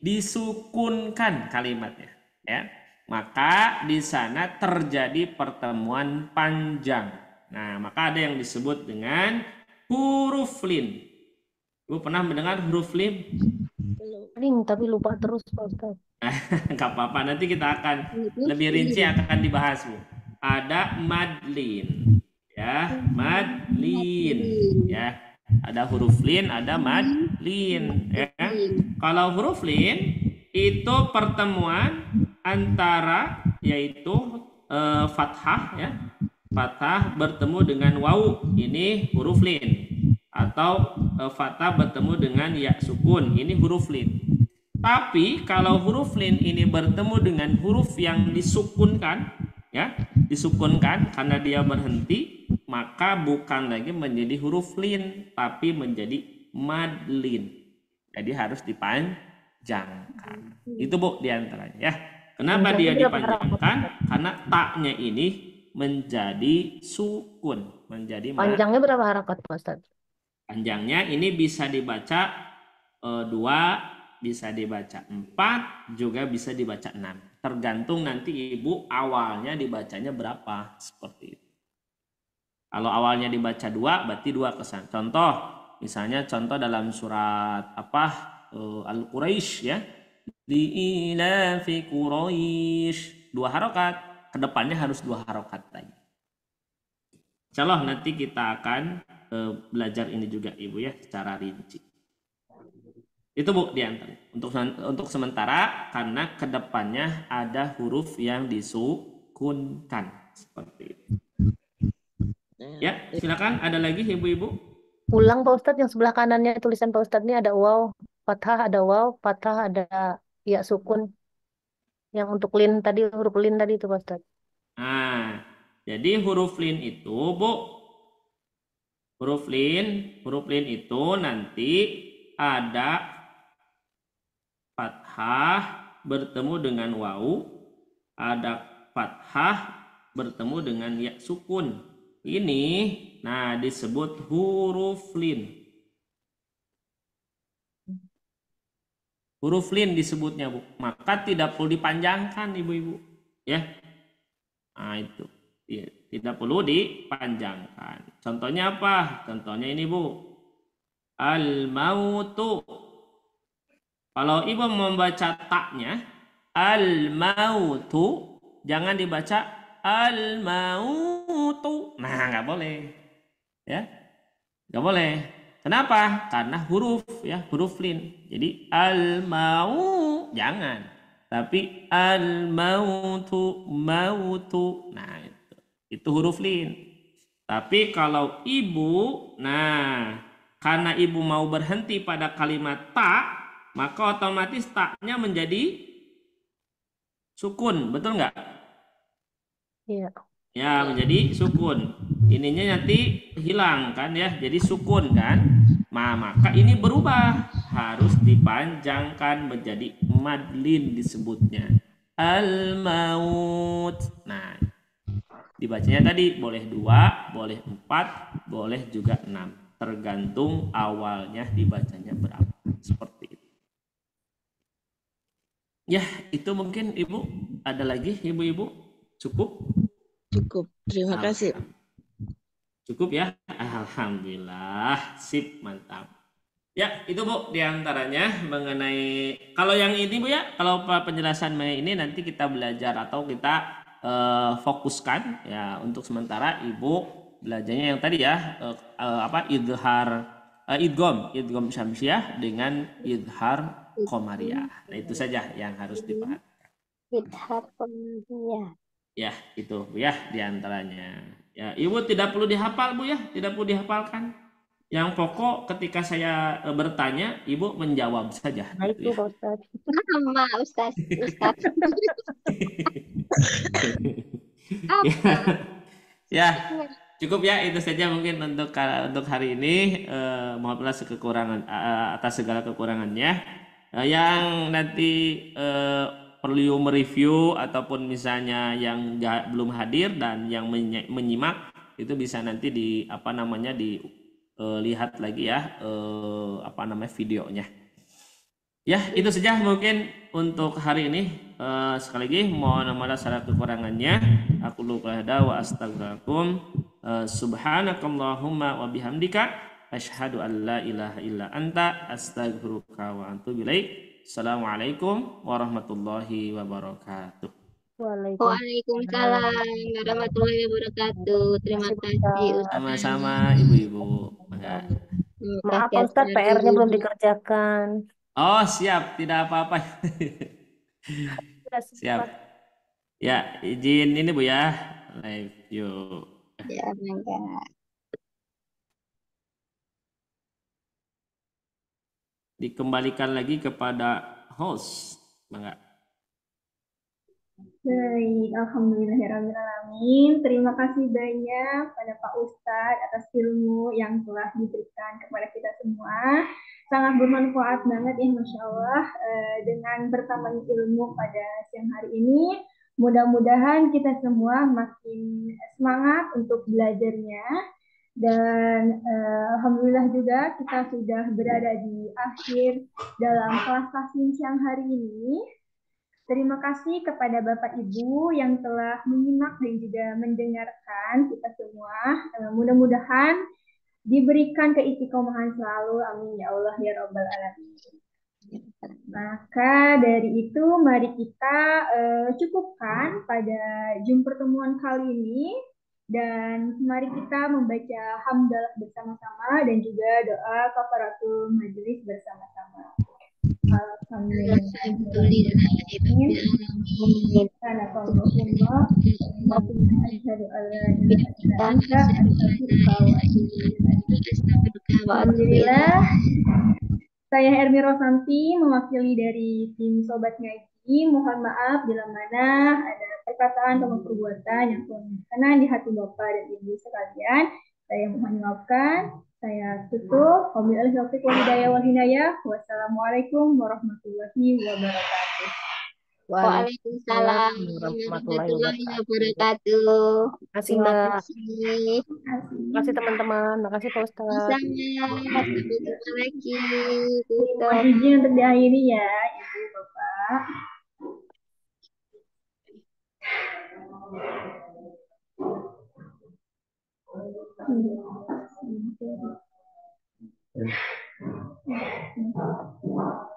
disukunkan kalimatnya ya. Maka di sana terjadi pertemuan panjang. Nah, maka ada yang disebut dengan huruf lin. Ibu pernah mendengar huruf lin? Link, tapi lupa terus Pak Ustadz. Gak apa-apa, nanti kita akan lebih rinci akan dibahas Bu. Ada madlin, ya, madlin, ya. Ada huruf lin, ada madlin, ya. Kalau huruf lin itu pertemuan antara yaitu fathah ya, fathah bertemu dengan wawu, ini huruf lin, atau fathah bertemu dengan ya sukun, ini huruf lin. Tapi kalau huruf lin ini bertemu dengan huruf yang disukunkan ya, disukunkan karena dia berhenti, maka bukan lagi menjadi huruf lin tapi menjadi madlin. Jadi harus dipanjangkan. Itu Bu diantaranya ya. Kenapa dia dipanjangkan? Karena taknya ini menjadi sukun, menjadi Panjangnya berapa harakat Pak Ustadz? Panjangnya ini bisa dibaca 2, bisa dibaca 4, juga bisa dibaca 6. Tergantung nanti Ibu awalnya dibacanya berapa, seperti itu. Kalau awalnya dibaca 2, berarti 2 kesan. Contoh, misalnya contoh dalam surat Al-Quraisy ya. Li'ilafi Quraisy, 2 harokat, kedepannya harus 2 harokat lagi. Insyaallah nanti kita akan belajar ini juga Ibu ya secara rinci. Itu Bu diantar. Untuk sementara karena kedepannya ada huruf yang disukunkan seperti itu. Ya silakan, ada lagi Ibu-ibu? Ulang Pak Ustadz, yang sebelah kanannya tulisan Pak Ustadz ini ada waw, fathah ada waw, fathah ada ya sukun. Yang untuk lin tadi, huruf lin tadi itu Pak Ustadz. Nah, jadi huruf lin itu Bu, huruf lin itu nanti ada fathah bertemu dengan wawu, ada fathah bertemu dengan ya sukun. Ini nah disebut huruf lin. Huruf lin disebutnya Bu. Maka tidak perlu dipanjangkan Ibu-ibu. Ya. Nah itu. Ya, tidak perlu dipanjangkan. Contohnya apa? Contohnya ini Bu. Al-mautu. Kalau Ibu membaca taknya, al-mautu, jangan dibaca al-mautu. Nah, nggak boleh. Ya. Nggak boleh. Kenapa? Karena huruf ya, huruf lin. Jadi al-mau jangan. Tapi al-mautu, mautu. Nah, itu huruf lin. Tapi kalau ibu, nah, karena ibu mau berhenti pada kalimat ta, maka otomatis taknya menjadi sukun, betul nggak? Iya. Ya, menjadi sukun. Ininya nanti hilang kan ya, jadi sukun kan. Nah, maka ini berubah, harus dipanjangkan menjadi madlin disebutnya. Al-maut. Nah, dibacanya tadi boleh 2, boleh 4, boleh juga 6. Tergantung awalnya dibacanya berapa. Seperti itu. Ya, itu mungkin Ibu. Ada lagi Ibu-ibu? Cukup? Cukup. Terima kasih. Cukup ya? Alhamdulillah. Sip, mantap. Ya, itu Bu diantaranya mengenai, kalau yang ini Bu ya, kalau penjelasan ini nanti kita belajar atau kita fokuskan ya, untuk sementara Ibu belajarnya yang tadi ya, idgham syamsiah dengan idhar qamariyah. Nah, itu saja yang harus diperhatikan. Idhar qamariyah. Ya, itu Bu ya diantaranya. Ya, Ibu tidak perlu dihafal Bu ya, tidak perlu dihafalkan. Yang pokok ketika saya bertanya, Ibu menjawab saja. Nah itu ya. Pak Ustaz. Sama Ustaz. Ya, cukup ya, itu saja mungkin untuk hari ini. Mohon maaf atas segala kekurangannya. Yang nanti perlu mereview ataupun misalnya yang belum hadir dan yang menyimak, itu bisa nanti lihat lagi ya videonya. Ya, itu saja mungkin untuk hari ini. Sekali lagi mohon maaf atas kekurangannya. Aku lupa wa astaghfirullahaladzim. Subhanakallahumma wa bihamdika asyhadu an la ilaha illa anta astaghfiruka wa atubu ilaik. Assalamualaikum warahmatullahi wabarakatuh. Waalaikumsalam warahmatullahi wabarakatuh. Terima kasih Ustaz. Sama-sama Ibu-ibu. Maaf Pak Ustaz, PR-nya belum dikerjakan. Oh, siap, tidak apa-apa. Siap. Ya, izin ini Bu ya. Live yuk. Ya, enggak. Dikembalikan lagi kepada host. Bangga. Baik, alhamdulillahirrahmanirrahim. Terima kasih banyak pada Pak Ustadz atas ilmu yang telah diberikan kepada kita semua. Sangat bermanfaat banget ya, Masya Allah, dengan bertambahnya ilmu pada siang hari ini. Mudah-mudahan kita semua makin semangat untuk belajarnya. Dan alhamdulillah juga kita sudah berada di akhir dalam kelas taslim siang hari ini. Terima kasih kepada Bapak Ibu yang telah menyimak dan juga mendengarkan kita semua. Mudah-mudahan diberikan keistiqomahan selalu. Amin ya Allah ya Rabbal Alamin. Maka dari itu mari kita cukupkan pada jumpa pertemuan kali ini. Dan mari kita membaca hamdalah bersama-sama dan juga doa kafaratul majelis bersama-sama. Alhamdulillah, saya Hermi Rosanti mewakili dari tim Sobat Ngaji. Mohon maaf bila mana ada perkataan atau perbuatan yang kurang berkenan di hati Bapak dan Ibu sekalian. Saya mohon maafkan. Saya tutup. Wabillahi taufiq wal hidayah wal hinayah. Wassalamualaikum warahmatullahi wabarakatuh. Waalaikumsalam warahmatullahi wabarakatuh. Terima kasih Mbak. Terima Terima kasih teman-teman. Makasih Pak Ustaz. Sampai jumpa lagi. Mohon izin untuk diakhiri ya, Ibu Bapak. Thank you.